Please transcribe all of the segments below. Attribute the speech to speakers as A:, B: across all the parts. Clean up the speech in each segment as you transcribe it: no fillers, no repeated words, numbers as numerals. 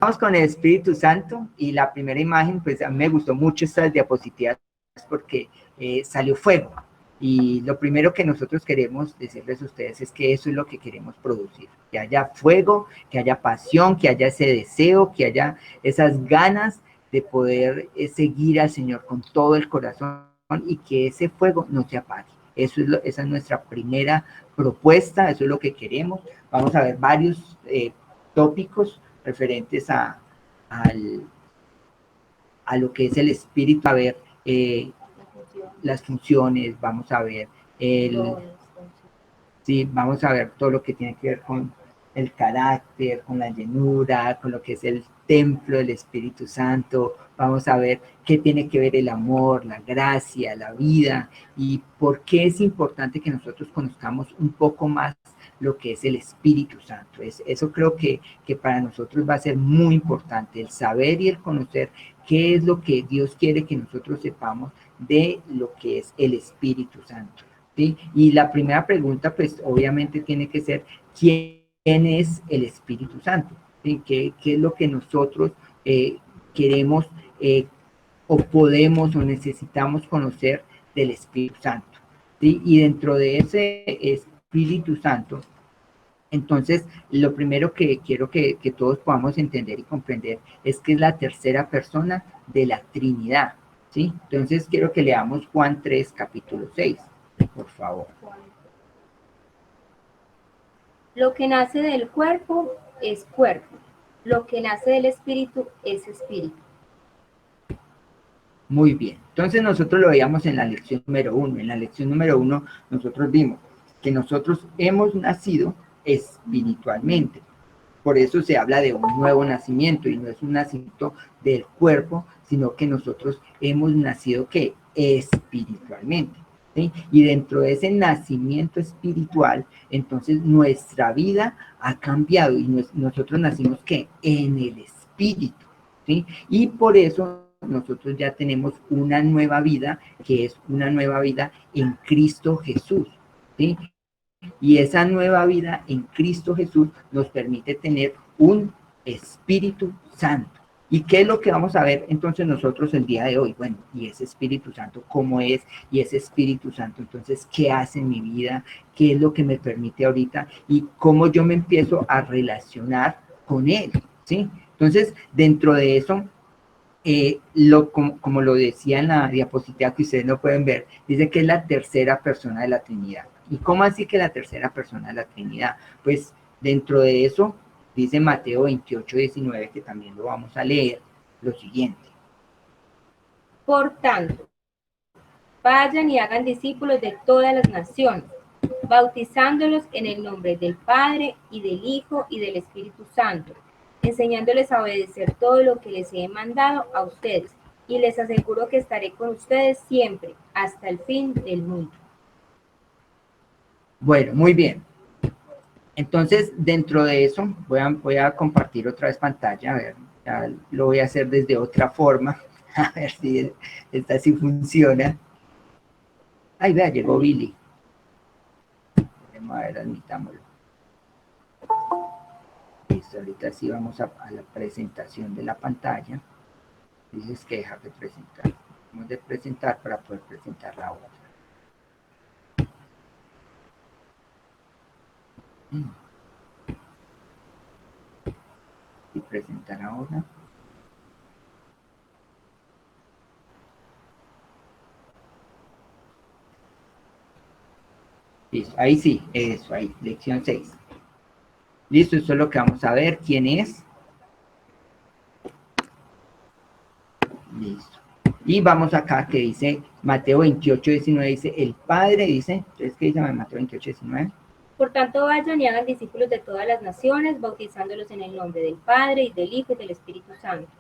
A: Vamos con el Espíritu Santo y la primera imagen, pues a mí me gustó mucho estas diapositivas porque salió fuego. Y lo primero que nosotros queremos decirles a ustedes es que eso es lo que queremos producir, que haya fuego, que haya pasión, que haya ese deseo, que haya esas ganas de poder seguir al Señor con todo el corazón y que ese fuego no se apague. Esa es nuestra primera propuesta, eso es lo que queremos. Vamos a ver varios tópicos referentes a lo que es el espíritu, a ver las funciones, vamos a ver sí, vamos a ver todo lo que tiene que ver con el carácter, con la llenura, con lo que es el templo del Espíritu Santo. Vamos a ver qué tiene que ver el amor, la gracia, la vida y por qué es importante que nosotros conozcamos un poco más lo que es el Espíritu Santo. Eso creo que para nosotros va a ser muy importante, el saber y el conocer qué es lo que Dios quiere que nosotros sepamos de lo que es el Espíritu Santo. ¿Sí? Y la primera pregunta, pues obviamente tiene que ser, ¿quién es el Espíritu Santo? ¿Sí? ¿Qué es lo que nosotros queremos o podemos o necesitamos conocer del Espíritu Santo? ¿Sí? Y dentro de ese Espíritu Santo, entonces, lo primero que quiero que todos podamos entender y comprender es que es la tercera persona de la Trinidad, ¿sí? Entonces, quiero que leamos Juan 3, capítulo 6, por favor.
B: Lo que nace del cuerpo es cuerpo, lo que nace del espíritu es espíritu.
A: Muy bien, entonces nosotros lo veíamos en la lección número 1. En la lección número 1 nosotros vimos que nosotros hemos nacido espiritualmente. Por eso se habla de un nuevo nacimiento y no es un nacimiento del cuerpo, sino que nosotros hemos nacido ¿qué? Espiritualmente. ¿Sí? Y dentro de ese nacimiento espiritual, entonces nuestra vida ha cambiado y nosotros nacimos ¿qué? En el espíritu. ¿Sí? Y por eso nosotros ya tenemos una nueva vida, que es una nueva vida en Cristo Jesús. ¿Sí? Y esa nueva vida en Cristo Jesús nos permite tener un Espíritu Santo. ¿Y qué es lo que vamos a ver entonces nosotros el día de hoy? Bueno, y ese Espíritu Santo, ¿cómo es? Y ese Espíritu Santo, entonces, ¿qué hace en mi vida? ¿Qué es lo que me permite ahorita? Y cómo yo me empiezo a relacionar con Él, ¿sí? Entonces, dentro de eso, como lo decía en la diapositiva que ustedes no pueden ver, dice que es la tercera persona de la Trinidad. ¿Y cómo así que la tercera persona de la Trinidad? Pues dentro de eso, dice Mateo 28, 19, que también lo vamos a leer, lo siguiente.
B: Por tanto, vayan y hagan discípulos de todas las naciones, bautizándolos en el nombre del Padre y del Hijo y del Espíritu Santo, enseñándoles a obedecer todo lo que les he mandado a ustedes, y les aseguro que estaré con ustedes siempre, hasta el fin del mundo.
A: Bueno, muy bien. Entonces, dentro de eso, voy a compartir otra vez pantalla, a ver, ya lo voy a hacer desde otra forma, a ver si esta sí funciona. Ay, vea, llegó Billy. Vamos a ver, admitámoslo. Listo, ahorita sí vamos a la presentación de la pantalla. Dices que dejar de presentar. Vamos de presentar para poder presentar la otra. Y presentar ahora. Listo, ahí sí, eso, ahí, lección 6. Listo, eso es lo que vamos a ver. ¿Quién es? Listo. Y vamos acá que dice Mateo 28, 19, dice el Padre, dice, entonces, ¿qué dice Mateo 28, 19?
B: Por tanto, vayan y hagan discípulos de todas las naciones, bautizándolos en el nombre del Padre, y del Hijo, y del Espíritu Santo.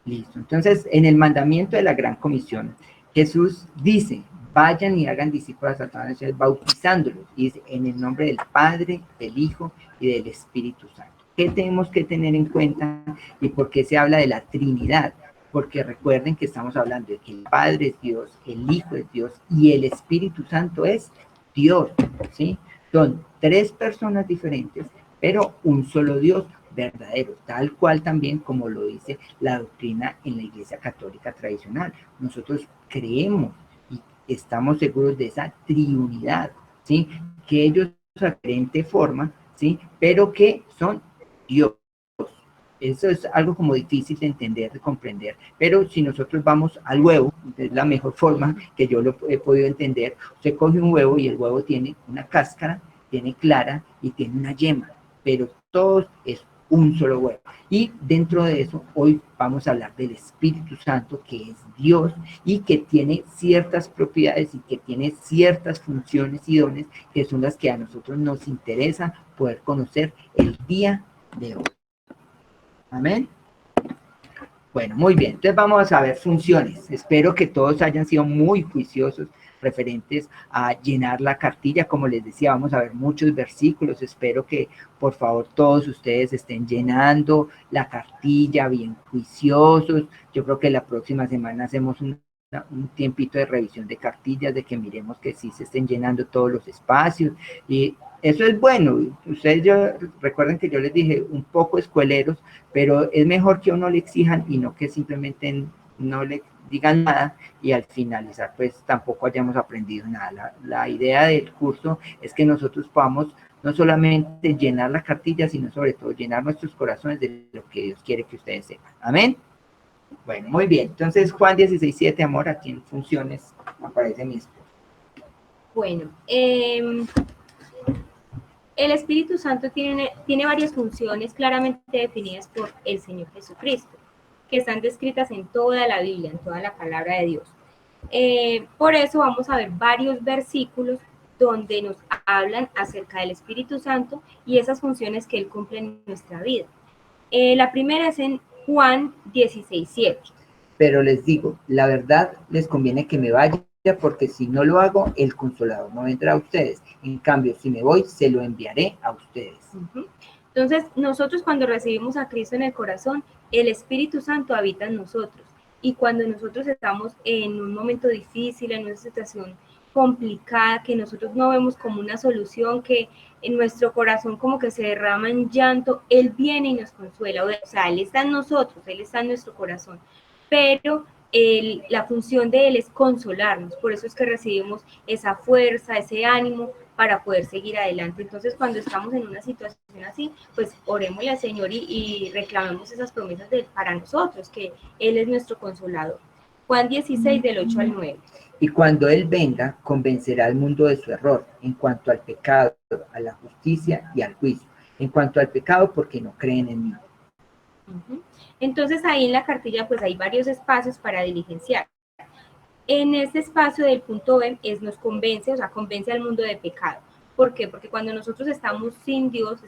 A: Listo. Entonces, en el mandamiento de la Gran Comisión, Jesús dice, vayan y hagan discípulos a todas las naciones, bautizándolos, y dice, en el nombre del Padre, del Hijo y del Espíritu Santo. ¿Qué tenemos que tener en cuenta y por qué se habla de la Trinidad? Porque recuerden que estamos hablando de que el Padre es Dios, el Hijo es Dios y el Espíritu Santo es Dios, ¿sí? Son tres personas diferentes, pero un solo Dios verdadero, tal cual también como lo dice la doctrina en la Iglesia Católica tradicional. Nosotros creemos y estamos seguros de esa triunidad, ¿sí? Que ellos a diferente forma, ¿sí? Pero que son Dios. Eso es algo como difícil de entender, de comprender, pero si nosotros vamos al huevo, es la mejor forma que yo lo he podido entender. Usted coge un huevo y el huevo tiene una cáscara, tiene clara y tiene una yema, pero todo es un solo huevo. Y dentro de eso, hoy vamos a hablar del Espíritu Santo, que es Dios y que tiene ciertas propiedades y que tiene ciertas funciones y dones que son las que a nosotros nos interesa poder conocer el día de hoy. Amén. Bueno, muy bien. Entonces vamos a ver funciones. Espero que todos hayan sido muy juiciosos referentes a llenar la cartilla. Como les decía, vamos a ver muchos versículos. Espero que por favor todos ustedes estén llenando la cartilla bien juiciosos. Yo creo que la próxima semana hacemos un tiempito de revisión de cartillas, de que miremos que sí se estén llenando todos los espacios. Y eso es bueno. Ustedes recuerden que yo les dije un poco escueleros, pero es mejor que a uno le exijan y no que simplemente no le digan nada y al finalizar pues tampoco hayamos aprendido nada. La idea del curso es que nosotros podamos no solamente llenar la cartilla, sino sobre todo llenar nuestros corazones de lo que Dios quiere que ustedes sepan. Amén. Bueno, muy bien. Entonces, Juan 16:7, amor, aquí en funciones aparece mi esposo.
B: Bueno, el Espíritu Santo tiene varias funciones claramente definidas por el Señor Jesucristo, que están descritas en toda la Biblia, en toda la palabra de Dios. Por eso vamos a ver varios versículos donde nos hablan acerca del Espíritu Santo y esas funciones que Él cumple en nuestra vida. La primera es en Juan 16:7.
A: Pero les digo, la verdad les conviene que me vaya, porque si no lo hago, el Consolador no vendrá a ustedes. En cambio, si me voy, se lo enviaré a ustedes.
B: Entonces, nosotros cuando recibimos a Cristo en el corazón, el Espíritu Santo habita en nosotros. Y cuando nosotros estamos en un momento difícil, en una situación complicada, que nosotros no vemos como una solución, que en nuestro corazón como que se derrama en llanto, Él viene y nos consuela. O sea, Él está en nosotros, Él está en nuestro corazón. Pero la función de Él es consolarnos, por eso es que recibimos esa fuerza, ese ánimo para poder seguir adelante. Entonces, cuando estamos en una situación así, pues orémosle al Señor y reclamemos esas promesas para nosotros, que Él es nuestro consolador. Juan 16, del 8 al 9.
A: Y cuando Él venga, convencerá al mundo de su error, en cuanto al pecado, a la justicia y al juicio. En cuanto al pecado, porque no creen en mí.
B: Entonces ahí en la cartilla pues hay varios espacios para diligenciar. En este espacio del punto B nos convence, o sea, convence al mundo de pecado. ¿Por qué? Porque cuando nosotros estamos sin Dios,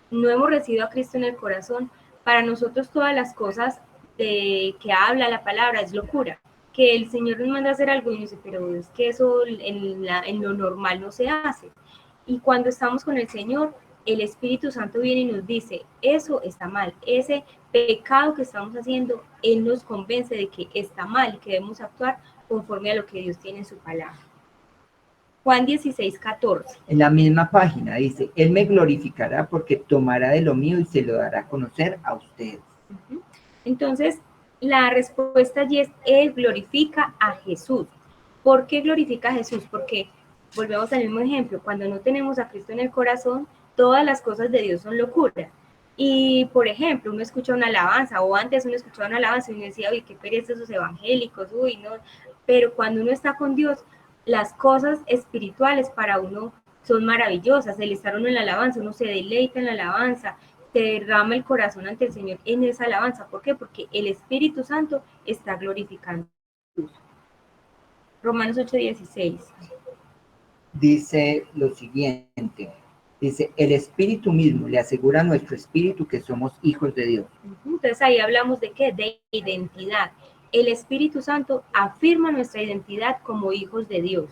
B: no hemos recibido a Cristo en el corazón, para nosotros todas las cosas que habla la palabra es locura. Que el Señor nos manda a hacer algo y dice, pero es que eso en lo normal no se hace. Y cuando estamos con el Señor, el Espíritu Santo viene y nos dice, eso está mal, ese pecado que estamos haciendo, Él nos convence de que está mal y que debemos actuar conforme a lo que Dios tiene en su palabra. Juan 16:14.
A: En la misma página dice, Él me glorificará porque tomará de lo mío y se lo dará a conocer a ustedes.
B: Entonces, la respuesta allí es, Él glorifica a Jesús. ¿Por qué glorifica a Jesús? Porque, volvemos al mismo ejemplo, cuando no tenemos a Cristo en el corazón, todas las cosas de Dios son locura. Y, por ejemplo, uno escucha una alabanza, o antes uno escuchaba una alabanza y uno decía, uy, qué pereza esos evangélicos, uy, no. Pero cuando uno está con Dios, las cosas espirituales para uno son maravillosas. El estar uno en la alabanza, uno se deleita en la alabanza, se derrama el corazón ante el Señor en esa alabanza. ¿Por qué? Porque el Espíritu Santo está glorificando. Romanos 8:16.
A: Dice lo siguiente. Dice, el Espíritu mismo le asegura a nuestro espíritu que somos hijos de Dios.
B: Entonces ahí hablamos de ¿qué? De identidad. El Espíritu Santo afirma nuestra identidad como hijos de Dios.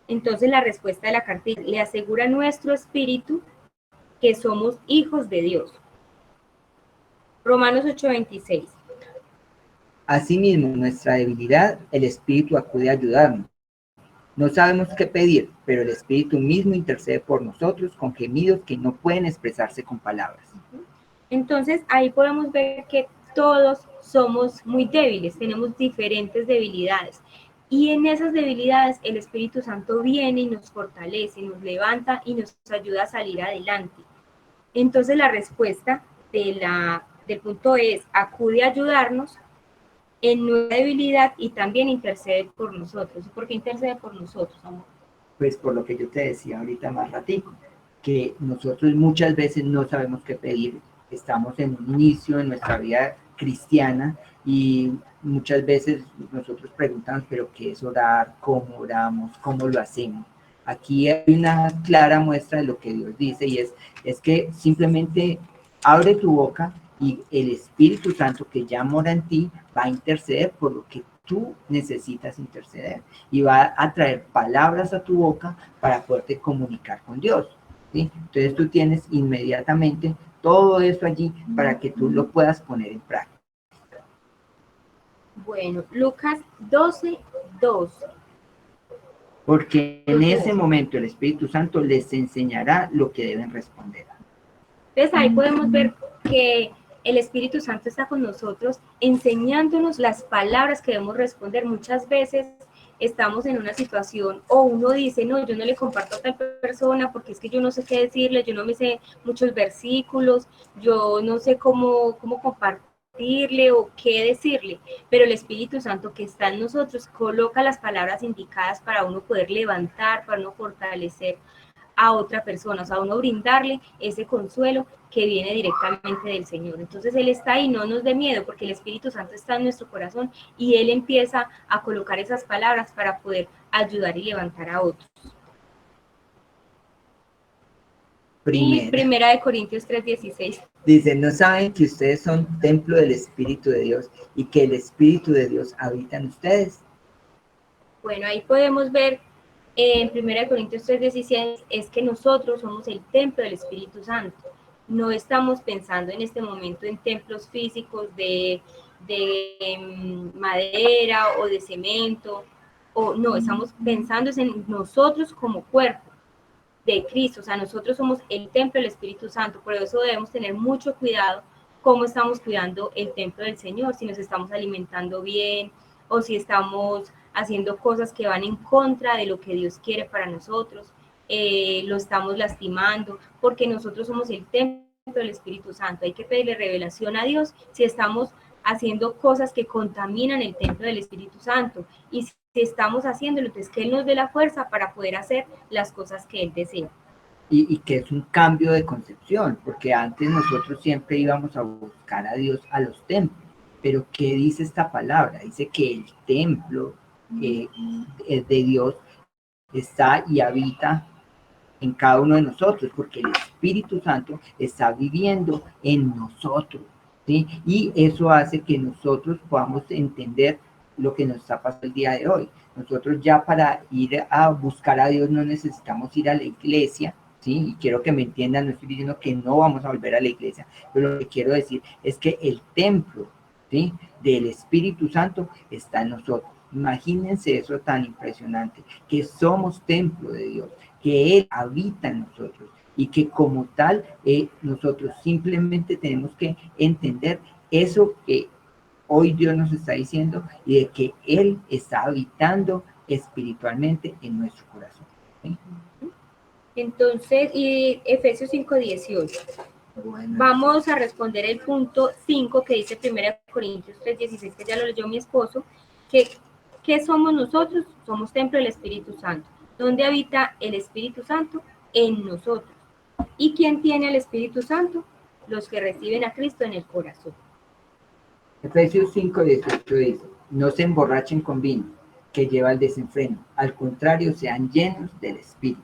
B: Entonces la respuesta de la cartilla le asegura a nuestro espíritu que somos hijos de Dios. Romanos 8:26.
A: Asimismo, en nuestra debilidad, el Espíritu acude a ayudarnos. No sabemos qué pedir, pero el Espíritu mismo intercede por nosotros con gemidos que no pueden expresarse con palabras.
B: Entonces ahí podemos ver que todos somos muy débiles, tenemos diferentes debilidades. Y en esas debilidades el Espíritu Santo viene y nos fortalece, nos levanta y nos ayuda a salir adelante. Entonces la respuesta del punto es, acude a ayudarnos en nuestra debilidad y también intercede por nosotros. ¿Por qué intercede por nosotros, amor?
A: Pues por lo que yo te decía ahorita más ratico, que nosotros muchas veces no sabemos qué pedir, estamos en un inicio en nuestra vida cristiana y muchas veces nosotros preguntamos, pero ¿qué es orar? ¿Cómo oramos? ¿Cómo lo hacemos? Aquí hay una clara muestra de lo que Dios dice y es que simplemente abre tu boca y el Espíritu Santo que ya mora en ti va a interceder por lo que tú necesitas interceder y va a traer palabras a tu boca para poderte comunicar con Dios, ¿sí? Entonces tú tienes inmediatamente todo eso allí para que tú lo puedas poner en práctica.
B: Bueno, Lucas 12:12.
A: Porque en ese momento el Espíritu Santo les enseñará lo que deben responder.
B: Entonces ahí podemos ver que el Espíritu Santo está con nosotros enseñándonos las palabras que debemos responder. Muchas veces estamos en una situación o uno dice, no, yo no le comparto a tal persona porque es que yo no sé qué decirle, yo no me sé muchos versículos, yo no sé cómo compartirle o qué decirle, pero el Espíritu Santo que está en nosotros coloca las palabras indicadas para uno poder levantar, para uno fortalecer a otra persona, o sea, a uno brindarle ese consuelo que viene directamente del Señor. Entonces Él está ahí, no nos dé miedo, porque el Espíritu Santo está en nuestro corazón y Él empieza a colocar esas palabras para poder ayudar y levantar a otros. Y Primera de Corintios 3:16.
A: Dice, ¿no saben que ustedes son templo del Espíritu de Dios y que el Espíritu de Dios habita en ustedes?
B: Bueno, ahí podemos ver en 1 Corintios 3:16 es que nosotros somos el templo del Espíritu Santo. No estamos pensando en este momento en templos físicos de madera o de cemento, o no, estamos pensando en nosotros como cuerpo de Cristo, o sea, nosotros somos el templo del Espíritu Santo, por eso debemos tener mucho cuidado cómo estamos cuidando el templo del Señor, si nos estamos alimentando bien o si estamos haciendo cosas que van en contra de lo que Dios quiere para nosotros, lo estamos lastimando, porque nosotros somos el templo del Espíritu Santo, hay que pedirle revelación a Dios si estamos haciendo cosas que contaminan el templo del Espíritu Santo y si estamos haciéndolo, entonces que Él nos dé la fuerza para poder hacer las cosas que Él desea.
A: Y que es un cambio de concepción, porque antes nosotros siempre íbamos a buscar a Dios a los templos, pero ¿qué dice esta palabra? Dice que el templo de Dios está y habita en cada uno de nosotros, porque el Espíritu Santo está viviendo en nosotros, ¿sí? Y eso hace que nosotros podamos entender lo que nos está pasando el día de hoy. Nosotros ya para ir a buscar a Dios no necesitamos ir a la iglesia, ¿sí? Y quiero que me entiendan, no estoy diciendo que no vamos a volver a la iglesia, pero lo que quiero decir es que el templo, ¿sí?, del Espíritu Santo está en nosotros. Imagínense eso tan impresionante, que somos templo de Dios, que Él habita en nosotros y que como tal nosotros simplemente tenemos que entender eso que hoy Dios nos está diciendo y de que Él está habitando espiritualmente en nuestro corazón, ¿sí?
B: Entonces, y Efesios 5:18. Bueno, vamos a responder el punto 5 que dice 1 Corintios 3:16, que ya lo leyó mi esposo, que ¿qué somos nosotros? Somos templo del Espíritu Santo. ¿Dónde habita el Espíritu Santo? En nosotros. ¿Y quién tiene el Espíritu Santo? Los que reciben a Cristo en el corazón.
A: Efesios 5:18 dice, no se emborrachen con vino, que lleva al desenfreno, al contrario, sean llenos del Espíritu.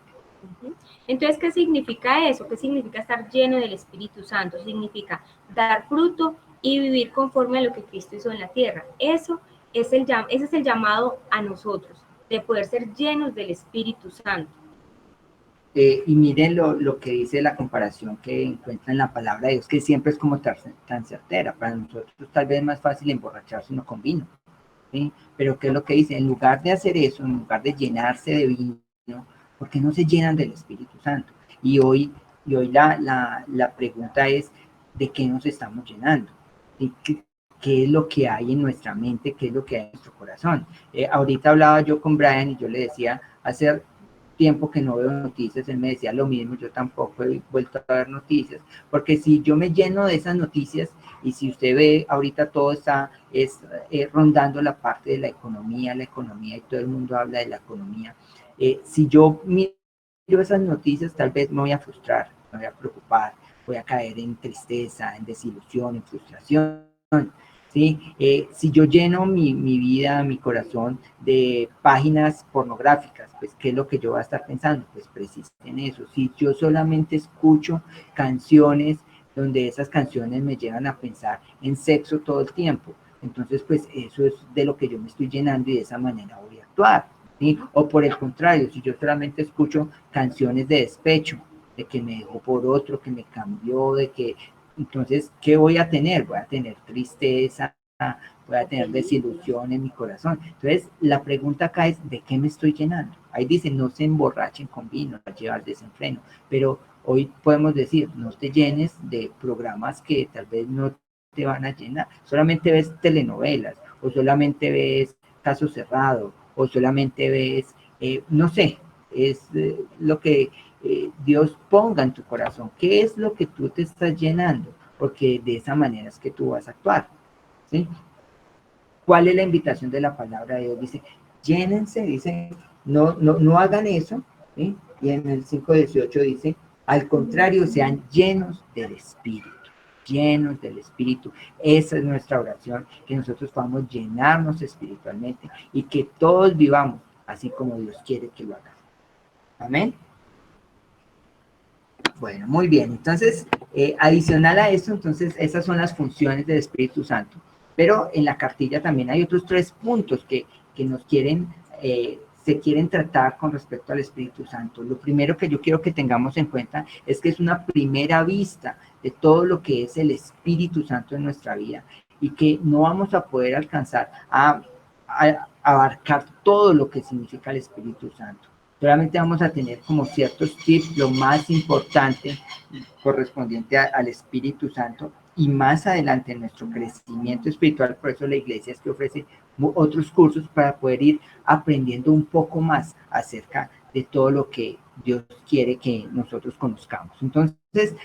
B: Entonces, ¿qué significa eso? ¿Qué significa estar lleno del Espíritu Santo? Significa dar fruto y vivir conforme a lo que Cristo hizo en la tierra. ese es el llamado a nosotros, de poder ser llenos del Espíritu Santo.
A: Y miren lo que dice la comparación que encuentra en la palabra de Dios, que siempre es como tan certera. Para nosotros tal vez es más fácil emborracharse uno con vino, ¿sí? Pero ¿qué es lo que dice? En lugar de hacer eso, en lugar de llenarse de vino, ¿por qué no se llenan del Espíritu Santo? Y hoy la pregunta es, ¿de qué nos estamos llenando? ¿Qué es lo que hay en nuestra mente? ¿Qué es lo que hay en nuestro corazón? Ahorita hablaba yo con Brian y yo le decía, hace tiempo que no veo noticias, él me decía lo mismo, yo tampoco he vuelto a ver noticias, porque si yo me lleno de esas noticias, y si usted ve, ahorita todo está rondando la parte de la economía y todo el mundo habla de la economía, si yo miro esas noticias, tal vez me voy a frustrar, me voy a preocupar, voy a caer en tristeza, en desilusión, en frustración. ¿Sí? Si yo lleno mi vida, mi corazón de páginas pornográficas, pues ¿qué es lo que yo voy a estar pensando? Pues precisamente en eso. Si yo solamente escucho canciones donde esas canciones me llevan a pensar en sexo todo el tiempo, entonces pues eso es de lo que yo me estoy llenando y de esa manera voy a actuar. ¿Sí? O por el contrario, si yo solamente escucho canciones de despecho, de que me dejó por otro, que me cambió, de que entonces, ¿qué voy a tener? Voy a tener tristeza, voy a tener desilusión en mi corazón. Entonces, la pregunta acá es, ¿de qué me estoy llenando? Ahí dice, no se emborrachen con vino, no llevar desenfreno. Pero hoy podemos decir, no te llenes de programas que tal vez no te van a llenar. Solamente ves telenovelas, o solamente ves Caso Cerrado, o solamente ves, no sé, es lo que Dios ponga en tu corazón. ¿Qué es lo que tú te estás llenando? Porque de esa manera es que tú vas a actuar. ¿Sí? ¿Cuál es la invitación de la palabra de Dios? Dice, llénense, dice, no hagan eso. ¿Sí? Y en el 5:18 dice, al contrario, sean llenos del Espíritu. Llenos del Espíritu. Esa es nuestra oración, que nosotros podamos llenarnos espiritualmente y que todos vivamos así como Dios quiere que lo hagamos. Amén. Bueno, muy bien. Entonces, adicional a eso, entonces, esas son las funciones del Espíritu Santo. Pero en la cartilla también hay otros 3 puntos que nos quieren, se quieren tratar con respecto al Espíritu Santo. Lo primero que yo quiero que tengamos en cuenta es que es una primera vista de todo lo que es el Espíritu Santo en nuestra vida y que no vamos a poder alcanzar a abarcar todo lo que significa el Espíritu Santo. Solamente vamos a tener como ciertos tips, lo más importante correspondiente al Espíritu Santo, y más adelante en nuestro crecimiento espiritual, por eso la iglesia es que ofrece otros cursos para poder ir aprendiendo un poco más acerca de todo lo que Dios quiere que nosotros conozcamos. Entonces,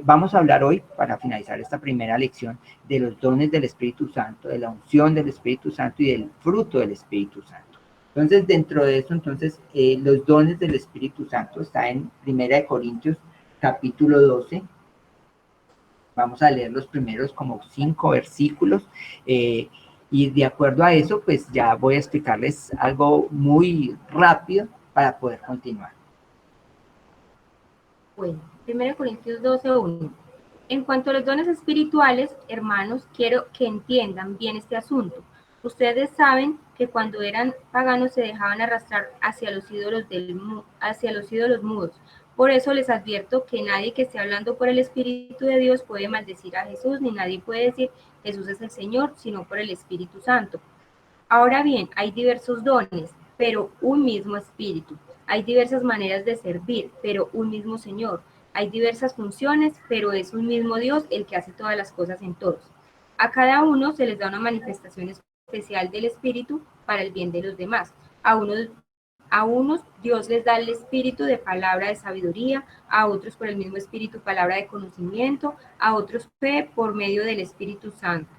A: vamos a hablar hoy, para finalizar esta primera lección, de los dones del Espíritu Santo, de la unción del Espíritu Santo y del fruto del Espíritu Santo. Entonces, dentro de eso, entonces, los dones del Espíritu Santo está en 1 Corintios, capítulo 12. Vamos a leer los primeros como 5 versículos. Y de acuerdo a eso, pues ya voy a explicarles algo muy rápido para poder continuar.
B: Bueno, 1 Corintios 12:1. En cuanto a los dones espirituales, hermanos, quiero que entiendan bien este asunto. Ustedes saben que cuando eran paganos se dejaban arrastrar hacia los ídolos mudos. Por eso les advierto que nadie que esté hablando por el Espíritu de Dios puede maldecir a Jesús, ni nadie puede decir Jesús es el Señor, sino por el Espíritu Santo. Ahora bien, hay diversos dones, pero un mismo Espíritu. Hay diversas maneras de servir, pero un mismo Señor. Hay diversas funciones, pero es un mismo Dios el que hace todas las cosas en todos. A cada uno se les da una manifestación especial del Espíritu para el bien de los demás. A unos Dios les da el espíritu de palabra de sabiduría, a otros por el mismo espíritu palabra de conocimiento, a otros fe por medio del Espíritu Santo,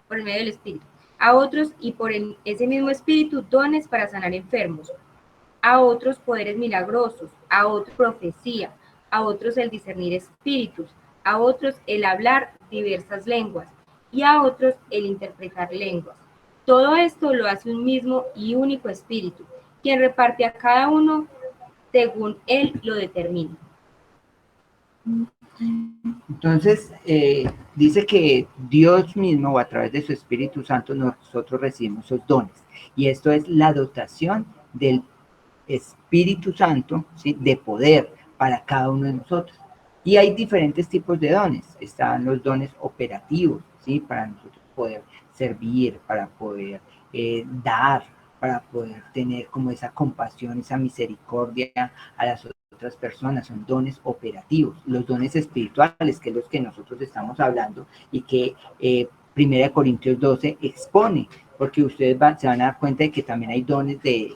B: por el medio del Espíritu, a otros y por ese mismo espíritu dones para sanar enfermos, a otros poderes milagrosos, a otros profecía, a otros el discernir espíritus, a otros el hablar diversas lenguas y a otros el interpretar lenguas. Todo esto lo hace un mismo y único espíritu, quien reparte a cada uno según él lo determina.
A: Entonces, dice que Dios mismo, o a través de su Espíritu Santo, nosotros recibimos esos dones. Y esto es la dotación del Espíritu Santo, ¿sí?, de poder para cada uno de nosotros. Y hay diferentes tipos de dones. Están los dones operativos, ¿sí?, para nosotros poder servir, para poder dar, para poder tener como esa compasión, esa misericordia a las otras personas. Son dones operativos. Los dones espirituales, que es los que nosotros estamos hablando y que 1 Corintios 12 expone, porque ustedes se van a dar cuenta de que también hay dones de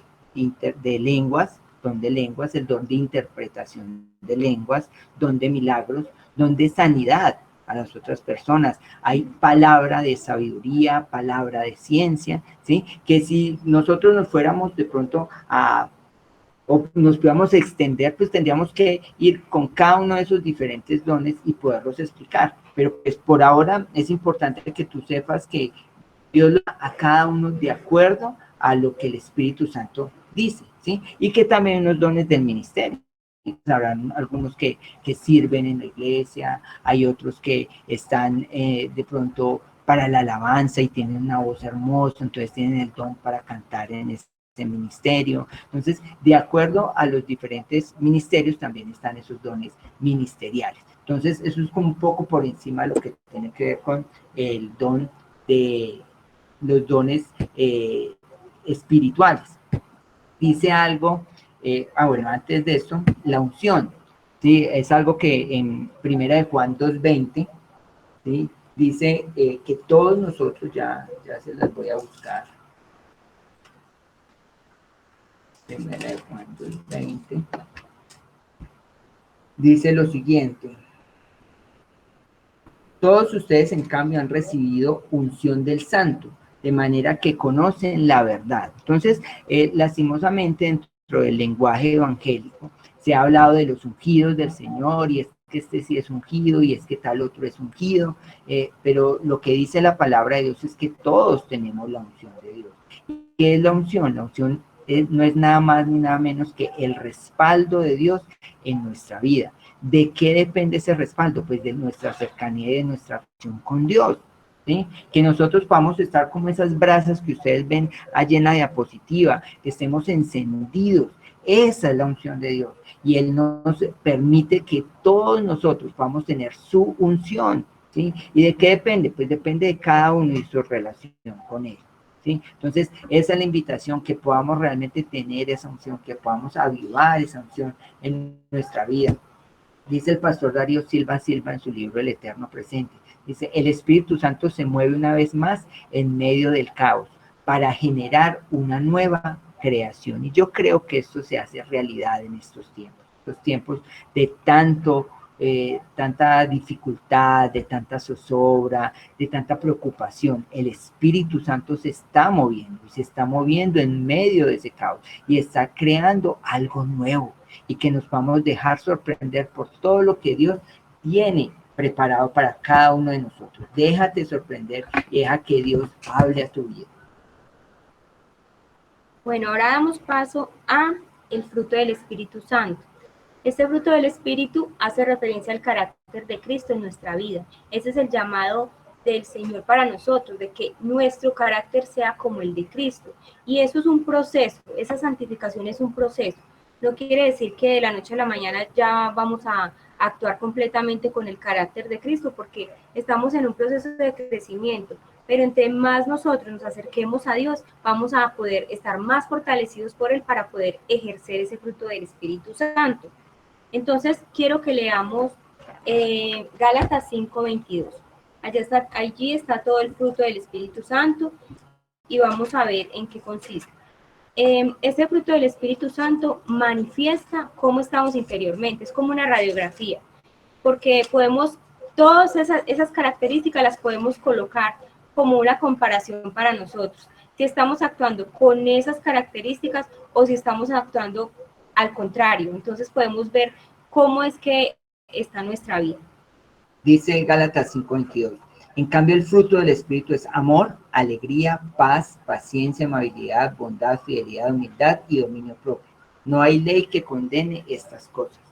A: lenguas, don de lenguas, el don de interpretación de lenguas, don de milagros, don de sanidad a las otras personas. Hay palabra de sabiduría, palabra de ciencia, ¿sí? Que si nosotros nos fuéramos de pronto o nos pudiéramos extender, pues tendríamos que ir con cada uno de esos diferentes dones y poderlos explicar. Pero pues por ahora es importante que tú sepas que Dios lo da a cada uno de acuerdo a lo que el Espíritu Santo dice, ¿sí? Y que también unos dones del ministerio. Habrán algunos que sirven en la iglesia, hay otros que están de pronto para la alabanza y tienen una voz hermosa, entonces tienen el don para cantar en ese ministerio. Entonces, de acuerdo a los diferentes ministerios, también están esos dones ministeriales. Entonces, eso es como un poco por encima de lo que tiene que ver con el don de los dones espirituales. Dice algo, bueno, antes de eso, la unción, ¿sí? Es algo que en 1 Juan 2:20, ¿sí? Dice que todos nosotros, ya se las voy a buscar, 1 Juan 2:20, dice lo siguiente: todos ustedes en cambio han recibido unción del Santo, de manera que conocen la verdad. Entonces, lastimosamente dentro del lenguaje evangélico se ha hablado de los ungidos del Señor, y es que este sí es ungido y es que tal otro es ungido, pero lo que dice la palabra de Dios es que todos tenemos la unción de Dios. ¿Qué es la unción? La unción no es nada más ni nada menos que el respaldo de Dios en nuestra vida. ¿De qué depende ese respaldo? Pues de nuestra cercanía y de nuestra relación con Dios, ¿sí? Que nosotros podamos estar como esas brasas que ustedes ven allí en la diapositiva, que estemos encendidos. Esa es la unción de Dios. Y Él nos permite que todos nosotros podamos tener su unción, ¿sí? ¿Y de qué depende? Pues depende de cada uno y su relación con Él, ¿sí? Entonces, esa es la invitación, que podamos realmente tener esa unción, que podamos avivar esa unción en nuestra vida. Dice el pastor Darío Silva en su libro El Eterno Presente. Dice: el Espíritu Santo se mueve una vez más en medio del caos para generar una nueva creación. Y yo creo que esto se hace realidad en estos tiempos de tanta dificultad, de tanta zozobra, de tanta preocupación. El Espíritu Santo se está moviendo en medio de ese caos y está creando algo nuevo, y que nos vamos a dejar sorprender por todo lo que Dios tiene preparado para cada uno de nosotros. Déjate sorprender y deja que Dios hable a tu vida.
B: Bueno, ahora damos paso a el fruto del Espíritu Santo. Este fruto del Espíritu hace referencia al carácter de Cristo en nuestra vida. Ese es el llamado del Señor para nosotros, de que nuestro carácter sea como el de Cristo. Y eso es un proceso, esa santificación es un proceso. No quiere decir que de la noche a la mañana ya vamos a actuar completamente con el carácter de Cristo, porque estamos en un proceso de crecimiento. Pero entre más nosotros nos acerquemos a Dios, vamos a poder estar más fortalecidos por Él para poder ejercer ese fruto del Espíritu Santo. Entonces, quiero que leamos Gálatas 5:22. Allí está todo el fruto del Espíritu Santo y vamos a ver en qué consiste. Este fruto del Espíritu Santo manifiesta cómo estamos interiormente, es como una radiografía, porque todas esas características las podemos colocar como una comparación para nosotros, si estamos actuando con esas características o si estamos actuando al contrario. Entonces podemos ver cómo es que está nuestra vida.
A: Dice Gálatas 5:22: en cambio el fruto del Espíritu es amor, alegría, paz, paciencia, amabilidad, bondad, fidelidad, humildad y dominio propio. No hay ley que condene estas cosas.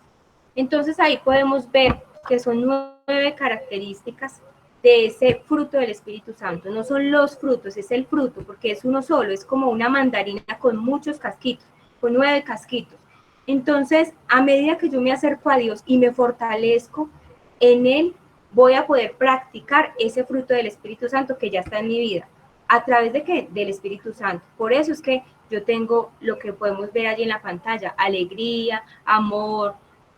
B: Entonces ahí podemos ver que son 9 características de ese fruto del Espíritu Santo. No son los frutos, es el fruto, porque es uno solo, es como una mandarina con muchos casquitos, con 9 casquitos. Entonces, a medida que yo me acerco a Dios y me fortalezco en Él, voy a poder practicar ese fruto del Espíritu Santo que ya está en mi vida. ¿A través de qué? Del Espíritu Santo. Por eso es que yo tengo lo que podemos ver allí en la pantalla: alegría, amor,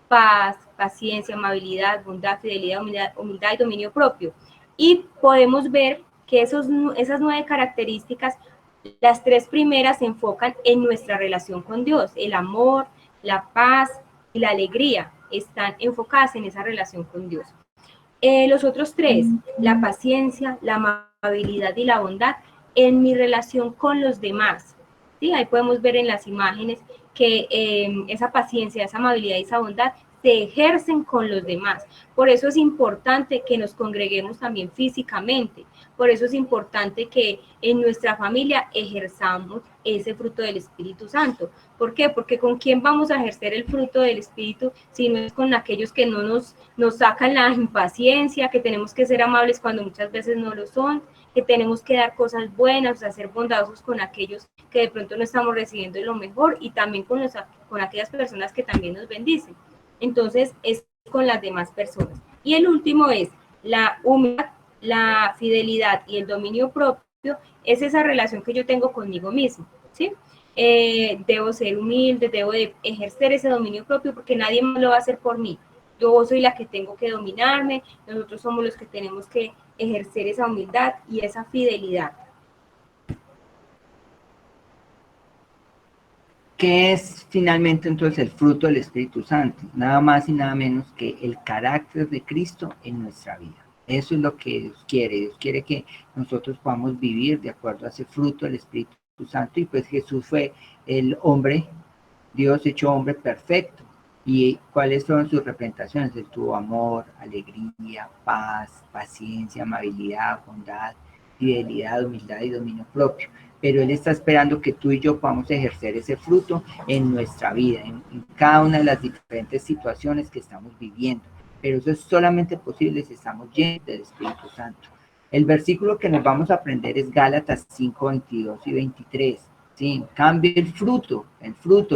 B: paz, paciencia, amabilidad, bondad, fidelidad, humildad y dominio propio. Y podemos ver que esas 9 características, las 3 primeras se enfocan en nuestra relación con Dios. El amor, la paz y la alegría están enfocadas en esa relación con Dios. Los otros 3, la paciencia, la amabilidad y la bondad, en mi relación con los demás. ¿Sí? Ahí podemos ver en las imágenes que esa paciencia, esa amabilidad y esa bondad se ejercen con los demás. Por eso es importante que nos congreguemos también físicamente. Por eso es importante que en nuestra familia ejerzamos ese fruto del Espíritu Santo. ¿Por qué? Porque ¿con quién vamos a ejercer el fruto del Espíritu si no es con aquellos que no nos sacan la impaciencia, que tenemos que ser amables cuando muchas veces no lo son, que tenemos que dar cosas buenas, o sea, ser bondadosos con aquellos que de pronto no estamos recibiendo lo mejor, y también con aquellas personas que también nos bendicen? Entonces, es con las demás personas. Y el último es la humildad, la fidelidad y el dominio propio. Es esa relación que yo tengo conmigo mismo, ¿sí? Debo ser humilde, debo de ejercer ese dominio propio, porque nadie más lo va a hacer por mí. Yo soy la que tengo que dominarme, nosotros somos los que tenemos que ejercer esa humildad y esa fidelidad.
A: ¿Qué es finalmente entonces el fruto del Espíritu Santo? Nada más y nada menos que el carácter de Cristo en nuestra vida. Eso es lo que Dios quiere. Dios quiere que nosotros podamos vivir de acuerdo a ese fruto del Espíritu Santo. Y pues Jesús fue el hombre, Dios hecho hombre perfecto. ¿Y cuáles fueron sus representaciones? Él tuvo amor, alegría, paz, paciencia, amabilidad, bondad, fidelidad, humildad y dominio propio. Pero Él está esperando que tú y yo podamos ejercer ese fruto en nuestra vida, en cada una de las diferentes situaciones que estamos viviendo. Pero eso es solamente posible si estamos llenos del Espíritu Santo. El versículo que nos vamos a aprender es Gálatas 5, 22 y 23. Sí, cambia el fruto,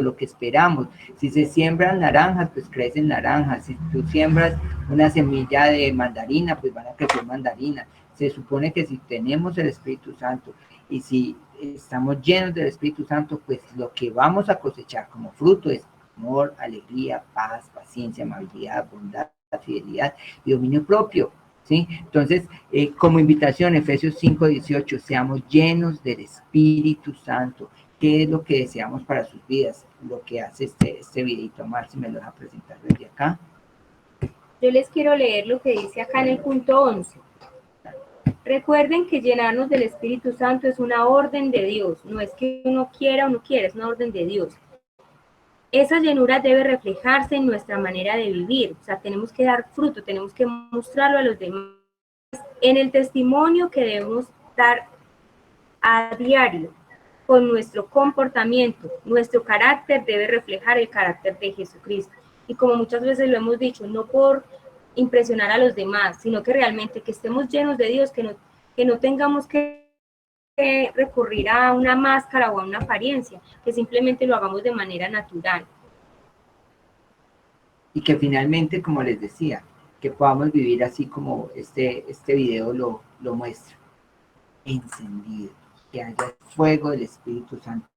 A: lo que esperamos. Si se siembran naranjas, pues crecen naranjas. Si tú siembras una semilla de mandarina, pues van a crecer mandarinas. Se supone que si tenemos el Espíritu Santo y si estamos llenos del Espíritu Santo, pues lo que vamos a cosechar como fruto es amor, alegría, paz, paciencia, amabilidad, bondad, fidelidad y dominio propio. ¿Sí? Entonces, como invitación, Efesios 5:18, seamos llenos del Espíritu Santo. ¿Qué es lo que deseamos para sus vidas? Lo que hace este videito, Marci, me lo deja presentar desde acá.
B: Yo les quiero leer lo que dice acá en el punto 11. Recuerden que llenarnos del Espíritu Santo es una orden de Dios. No es que uno quiera o no quiera, es una orden de Dios. Esa llenura debe reflejarse en nuestra manera de vivir. O sea, tenemos que dar fruto, tenemos que mostrarlo a los demás. En el testimonio que debemos dar a diario, con nuestro comportamiento, nuestro carácter debe reflejar el carácter de Jesucristo. Y como muchas veces lo hemos dicho, no por impresionar a los demás, sino que realmente que estemos llenos de Dios, que no tengamos que recurrir a una máscara o a una apariencia, que simplemente lo hagamos de manera natural.
A: Y que finalmente, como les decía, que podamos vivir así como este video lo muestra, encendido, que haya fuego del Espíritu Santo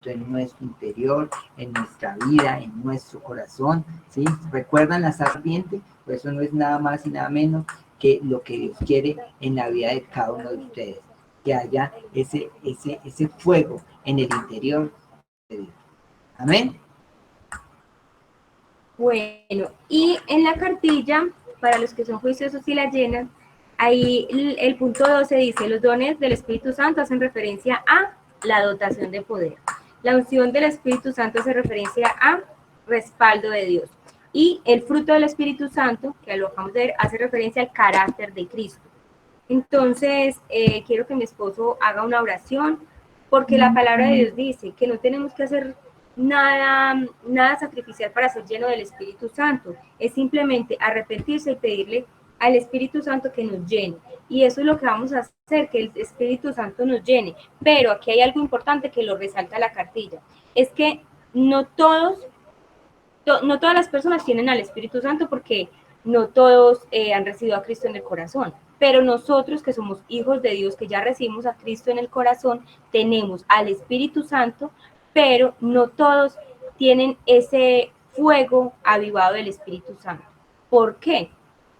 A: en nuestro interior, en nuestra vida, en nuestro corazón, ¿sí? ¿Recuerdan la sal ardiente? Pues eso no es nada más y nada menos que lo que Dios quiere en la vida de cada uno de ustedes, que haya ese fuego en el interior de Dios. Amén.
B: Bueno, y en la cartilla, para los que son juiciosos y la llenan, ahí el punto 12 dice, los dones del Espíritu Santo hacen referencia a la dotación de poder. La unción del Espíritu Santo hace referencia a respaldo de Dios. Y el fruto del Espíritu Santo, que lo vamos a ver, hace referencia al carácter de Cristo. Entonces, quiero que mi esposo haga una oración, porque la palabra de Dios dice que no tenemos que hacer nada sacrificial para ser lleno del Espíritu Santo. Es simplemente arrepentirse y pedirle al Espíritu Santo que nos llene. Y eso es lo que vamos a hacer, que el Espíritu Santo nos llene. Pero aquí hay algo importante que lo resalta la cartilla. Es que no todas las personas tienen al Espíritu Santo, porque no todos han recibido a Cristo en el corazón, pero nosotros que somos hijos de Dios, que ya recibimos a Cristo en el corazón, tenemos al Espíritu Santo, pero no todos tienen ese fuego avivado del Espíritu Santo. ¿Por qué?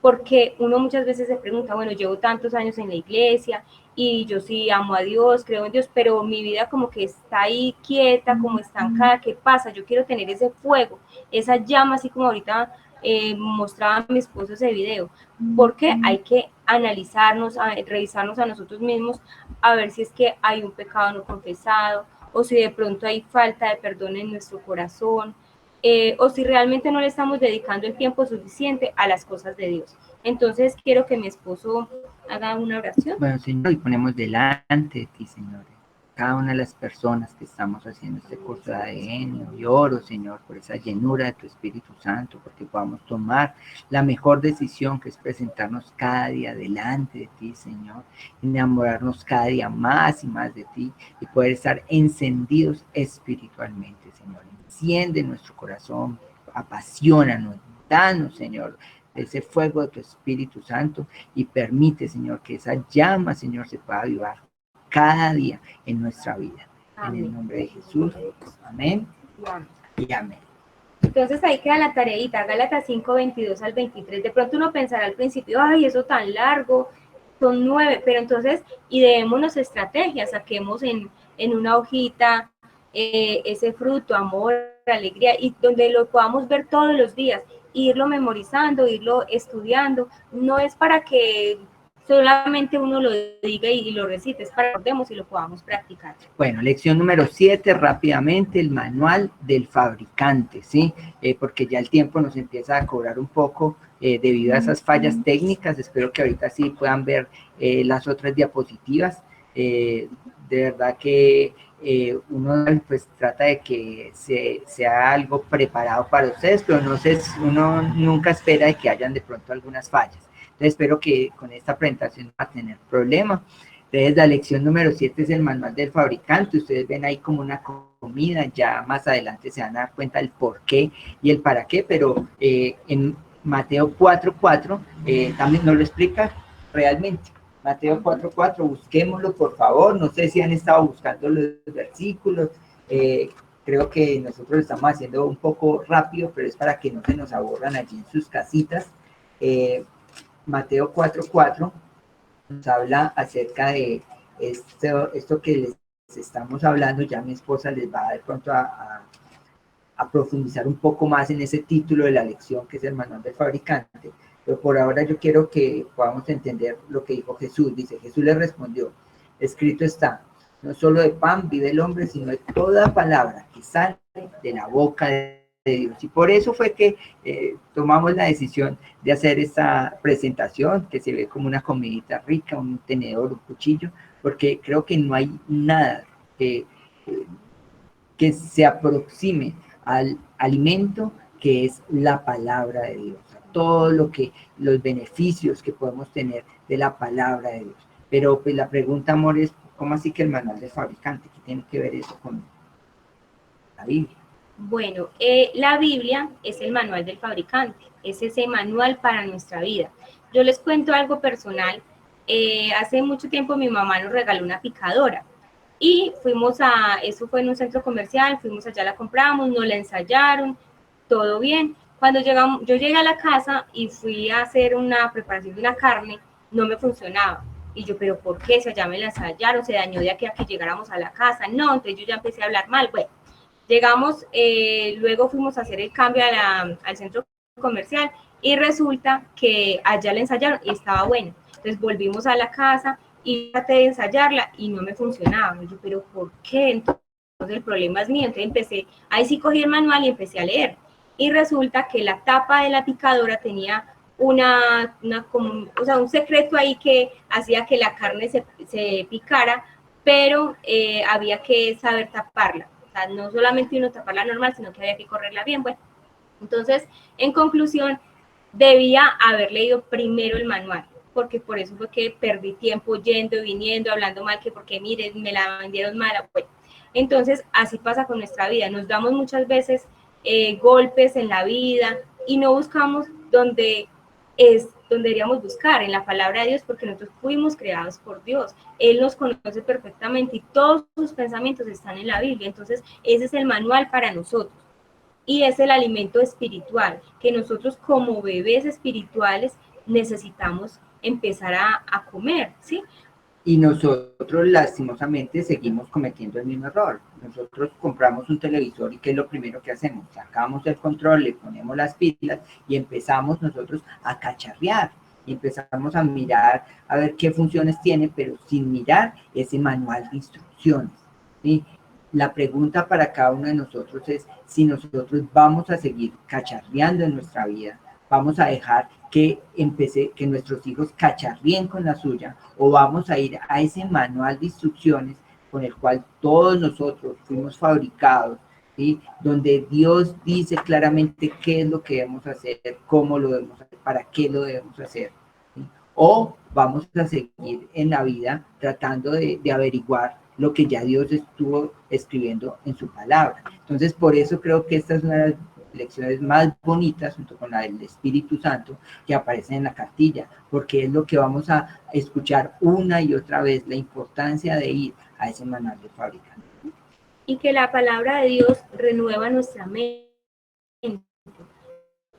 B: Porque uno muchas veces se pregunta, bueno, llevo tantos años en la iglesia y yo sí amo a Dios, creo en Dios, pero mi vida como que está ahí quieta, como estancada, ¿qué pasa? Yo quiero tener ese fuego, esa llama, así como ahorita mostraba mi esposo ese video, porque hay que analizarnos, revisarnos a nosotros mismos, a ver si es que hay un pecado no confesado, o si de pronto hay falta de perdón en nuestro corazón, o si realmente no le estamos dedicando el tiempo suficiente a las cosas de Dios. Entonces quiero que mi esposo haga una oración.
A: Bueno, Señor, y ponemos delante de ti, Señor, cada una de las personas que estamos haciendo este curso de ADN. Y oro, Señor, por esa llenura de tu Espíritu Santo, porque podamos tomar la mejor decisión, que es presentarnos cada día delante de ti, Señor, enamorarnos cada día más y más de ti y poder estar encendidos espiritualmente, Señor. Enciende nuestro corazón, apasionanos, danos, Señor, ese fuego de tu Espíritu Santo y permite, Señor, que esa llama, Señor, se pueda avivar cada día en nuestra vida. Amén. En el nombre de Jesús. Amén. Y amén.
B: Entonces ahí queda la tareita, Gálatas 5, 22 al 23. De pronto uno pensará al principio, ay, eso tan largo, son 9, pero entonces ideémonos estrategias, saquemos en una hojita ese fruto, amor, alegría, y donde lo podamos ver todos los días, irlo memorizando, irlo estudiando. No es para que solamente uno lo diga y lo recite, es para que recordemos y lo podamos practicar.
A: Bueno, lección número 7, rápidamente, el manual del fabricante, ¿sí? Porque ya el tiempo nos empieza a cobrar un poco debido a esas fallas técnicas. Espero que ahorita sí puedan ver las otras diapositivas. De verdad que uno pues trata de que sea algo preparado para ustedes, pero no sé, uno nunca espera de que hayan de pronto algunas fallas. Entonces espero que con esta presentación no va a tener problema. Entonces la lección número 7 es el manual del fabricante. Ustedes ven ahí como una comida, ya más adelante se van a dar cuenta del por qué y el para qué, pero en Mateo 4:4 también nos lo explica realmente. Mateo 4:4, busquémoslo por favor. No sé si han estado buscando los versículos. Creo que nosotros lo estamos haciendo un poco rápido, pero es para que no se nos aburran allí en sus casitas. Mateo 4:4 nos habla acerca de esto que les estamos hablando. Ya mi esposa les va de pronto a profundizar un poco más en ese título de la lección, que es el manual del fabricante. Pero por ahora yo quiero que podamos entender lo que dijo Jesús. Dice, Jesús le respondió, escrito está, no solo de pan vive el hombre, sino de toda palabra que sale de la boca de Dios. Y por eso fue que tomamos la decisión de hacer esta presentación, que se ve como una comidita rica, un tenedor, un cuchillo, porque creo que no hay nada que se aproxime al alimento que es la palabra de Dios, todo lo que, los beneficios que podemos tener de la palabra de Dios. Pero pues la pregunta, amor, es, ¿cómo así que el manual del fabricante? ¿Qué tiene que ver eso con la Biblia?
B: Bueno, la Biblia es el manual del fabricante, es ese manual para nuestra vida. Yo les cuento algo personal. Hace mucho tiempo mi mamá nos regaló una picadora y eso fue en un centro comercial, fuimos allá, la compramos, nos la ensayaron, todo bien. Cuando yo llegué a la casa y fui a hacer una preparación de una carne, no me funcionaba. Y yo, pero ¿por qué? Si allá me la ensayaron, se dañó de aquí a que llegáramos a la casa. No, entonces yo ya empecé a hablar mal. Bueno, llegamos, luego fuimos a hacer el cambio al centro comercial y resulta que allá la ensayaron y estaba buena. Entonces volvimos a la casa y traté de ensayarla y no me funcionaba. Yo, pero ¿por qué? Entonces el problema es mío. Entonces empecé, ahí sí cogí el manual y empecé a leer. Y resulta que la tapa de la picadora tenía o sea, un secreto ahí que hacía que la carne se picara, pero había que saber taparla. O sea, no solamente uno taparla normal, sino que había que correrla bien. Bueno, entonces, en conclusión, debía haber leído primero el manual, porque por eso fue que perdí tiempo yendo y viniendo, hablando mal, que porque miren, me la vendieron mala. Bueno, entonces, así pasa con nuestra vida. Nos damos muchas veces golpes en la vida y no buscamos donde es donde deberíamos buscar, en la palabra de Dios, porque nosotros fuimos creados por Dios. Él nos conoce perfectamente y todos sus pensamientos están en la Biblia. Entonces, ese es el manual para nosotros. Y es el alimento espiritual que nosotros como bebés espirituales necesitamos empezar a comer, ¿sí?
A: Y nosotros lastimosamente seguimos cometiendo el mismo error. Nosotros compramos un televisor y ¿qué es lo primero que hacemos? Sacamos el control, le ponemos las pilas y empezamos nosotros a cacharrear. Y empezamos a mirar a ver qué funciones tiene, pero sin mirar ese manual de instrucciones. ¿Sí? La pregunta para cada uno de nosotros es si nosotros vamos a seguir cacharreando en nuestra vida, vamos a dejar que nuestros hijos cacharríen con la suya, o vamos a ir a ese manual de instrucciones con el cual todos nosotros fuimos fabricados, ¿sí? Donde Dios dice claramente qué es lo que debemos hacer, cómo lo debemos hacer, para qué lo debemos hacer, ¿sí? O vamos a seguir en la vida tratando de averiguar lo que ya Dios estuvo escribiendo en su palabra. Entonces, por eso creo que esta es una de las lecciones más bonitas, junto con la del Espíritu Santo, que aparecen en la cartilla, porque es lo que vamos a escuchar una y otra vez, la importancia de ir a ese manual de fábrica.
B: Y que la palabra de Dios renueva nuestra mente.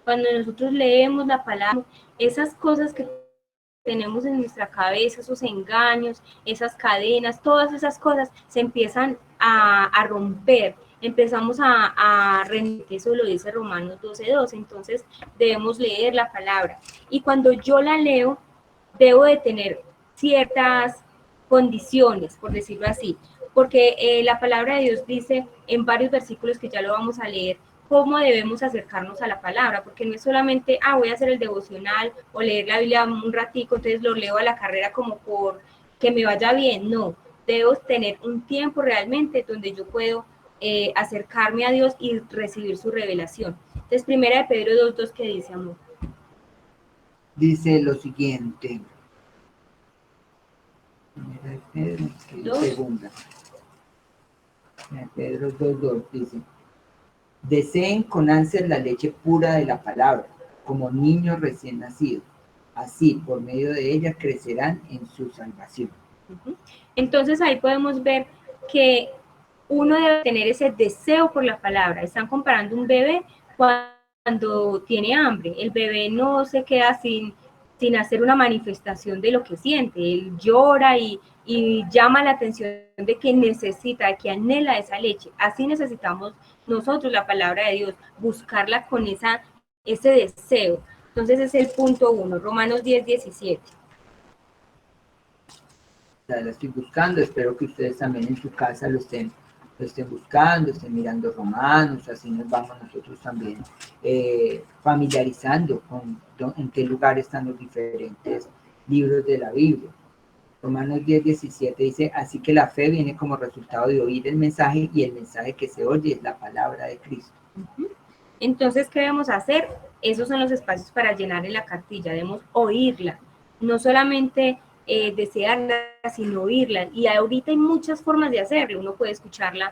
B: Cuando nosotros leemos la palabra, esas cosas que tenemos en nuestra cabeza, esos engaños, esas cadenas, todas esas cosas se empiezan a romper, empezamos a rendir, eso lo dice Romanos 12:2, entonces debemos leer la palabra. Y cuando yo la leo, debo de tener ciertas condiciones, por decirlo así, porque la palabra de Dios dice en varios versículos que ya lo vamos a leer, cómo debemos acercarnos a la palabra, porque no es solamente, voy a hacer el devocional o leer la Biblia un ratico, entonces lo leo a la carrera como por que me vaya bien, no, debo tener un tiempo realmente donde yo puedo acercarme a Dios y recibir su revelación. Entonces, primera de Pedro 2:2, ¿qué dice, amor?
A: Dice lo siguiente. Segunda. Pedro 2:2 dice: deseen con ansias la leche pura de la palabra, como niños recién nacidos. Así, por medio de ella, crecerán en su salvación.
B: Entonces ahí podemos ver que uno debe tener ese deseo por la palabra. Están comparando un bebé cuando tiene hambre. El bebé no se queda sin hacer una manifestación de lo que siente. Él llora y llama la atención de que necesita, de que anhela esa leche. Así necesitamos nosotros la palabra de Dios, buscarla con ese deseo. Entonces es el punto 1, Romanos 10:17.
A: La estoy buscando, espero que ustedes también en su casa lo estén buscando, estén mirando Romanos, así nos vamos nosotros también familiarizando con en qué lugar están los diferentes libros de la Biblia. Romanos 10:17 dice: así que la fe viene como resultado de oír el mensaje, y el mensaje que se oye es la palabra de Cristo.
B: Entonces, ¿qué debemos hacer? Esos son los espacios para llenar en la cartilla, debemos oírla, no solamente desearla, sino oírla. Y ahorita hay muchas formas de hacerlo. Uno puede escucharla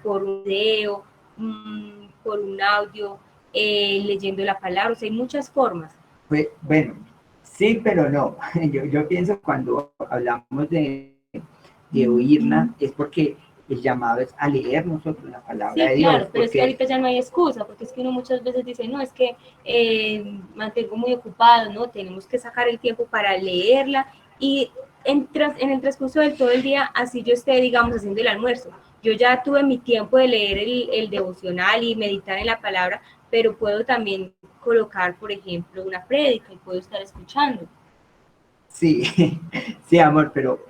B: por un video, por un audio, leyendo la palabra, o sea, hay muchas formas.
A: Pues, bueno, sí, pero no. Yo pienso cuando hablamos de oírla, es porque el llamado es a leer nosotros la palabra
B: Sí,
A: de Dios.
B: claro, pero es que ahorita ya no hay excusa, porque es que uno muchas veces dice, no, es que mantengo muy ocupado, ¿no? Tenemos que sacar el tiempo para leerla y en el transcurso de todo el día, así yo esté, digamos, haciendo el almuerzo. Yo ya tuve mi tiempo de leer el devocional y meditar en la palabra, pero puedo también colocar, por ejemplo, una prédica y puedo estar escuchando.
A: Sí, sí, amor, pero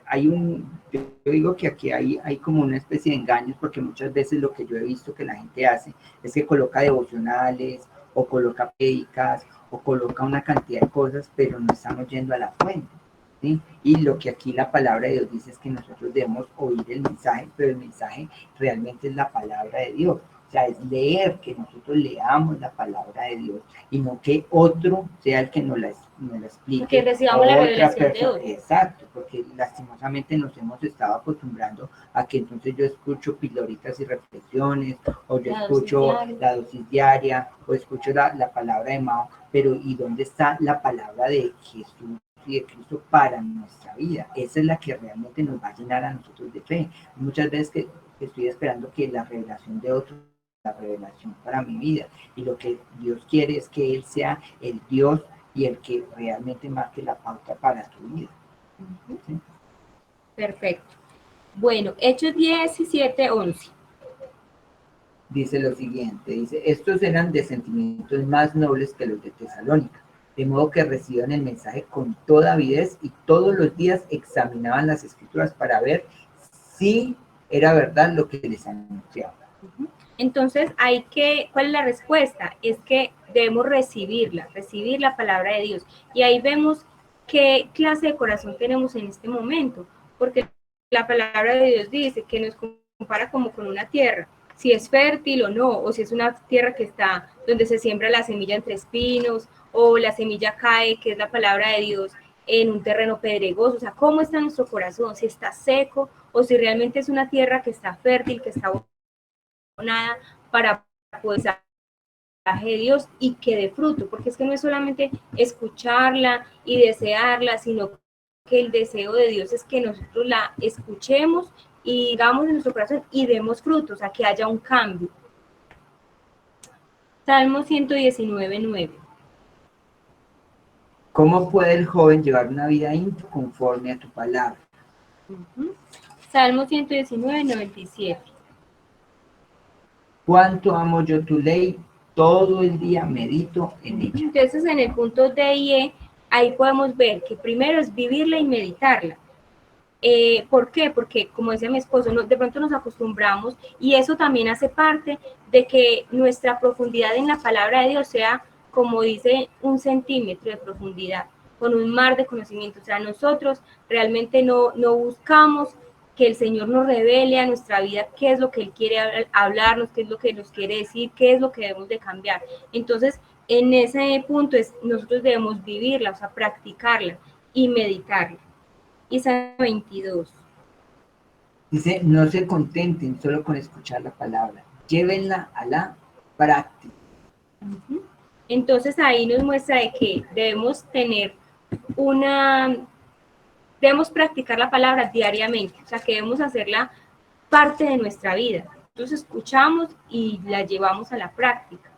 A: yo digo que aquí hay como una especie de engaños, porque muchas veces lo que yo he visto que la gente hace es que coloca devocionales, o coloca prédicas, o coloca una cantidad de cosas, pero no estamos yendo a la fuente, ¿sí? Y lo que aquí la palabra de Dios dice es que nosotros debemos oír el mensaje, pero el mensaje realmente es la palabra de Dios. O sea, es leer, que nosotros leamos la palabra de Dios y no que otro sea el que nos la explique.
B: Que recibamos la revelación de otro.
A: Exacto, porque lastimosamente nos hemos estado acostumbrando a que entonces yo escucho pildoritas y reflexiones, o yo escucho la dosis diaria, o escucho la palabra de Mao, pero ¿y dónde está la palabra de Jesús y de Cristo para nuestra vida? Esa es la que realmente nos va a llenar a nosotros de fe. Muchas veces que estoy esperando que la revelación de otros, la revelación para mi vida, y lo que Dios quiere es que Él sea el Dios y el que realmente marque la pauta para tu vida. ¿Sí?
B: Perfecto. Bueno, Hechos 17:11.
A: Dice lo siguiente, dice, estos eran de sentimientos más nobles que los de Tesalónica, de modo que recibían el mensaje con toda avidez y todos los días examinaban las escrituras para ver si era verdad lo que les anunciaba.
B: Entonces, ¿cuál es la respuesta? Es que debemos recibir la palabra de Dios. Y ahí vemos qué clase de corazón tenemos en este momento, porque la palabra de Dios dice que nos compara como con una tierra, si es fértil o no, o si es una tierra que está donde se siembra la semilla entre espinos, o la semilla cae, que es la palabra de Dios, en un terreno pedregoso. O sea, ¿cómo está nuestro corazón? Si está seco, o si realmente es una tierra que está fértil, que está nada para poder de Dios y que dé fruto, porque es que no es solamente escucharla y desearla, sino que el deseo de Dios es que nosotros la escuchemos y digamos en nuestro corazón y demos frutos, o sea, que haya un cambio. Salmo 119:9.
A: ¿Cómo puede el joven llevar una vida íntima conforme a tu palabra?
B: Salmo 119:97.
A: ¿Cuánto amo yo tu ley? Todo el día medito en ella.
B: Entonces, en el punto D y E, ahí podemos ver que primero es vivirla y meditarla. ¿Por qué? Porque, como decía mi esposo, de pronto nos acostumbramos y eso también hace parte de que nuestra profundidad en la palabra de Dios sea, como dice, 1 centímetro de profundidad, con un mar de conocimiento. O sea, nosotros realmente no buscamos que el Señor nos revele a nuestra vida qué es lo que Él quiere hablarnos, qué es lo que nos quiere decir, qué es lo que debemos de cambiar. Entonces, en ese punto nosotros debemos vivirla, o sea, practicarla y meditarla. Isaías 22.
A: Dice, no se contenten solo con escuchar la palabra, llévenla a la práctica.
B: Entonces ahí nos muestra de que debemos practicar la palabra diariamente, o sea que debemos hacerla parte de nuestra vida. Entonces escuchamos y la llevamos a la práctica.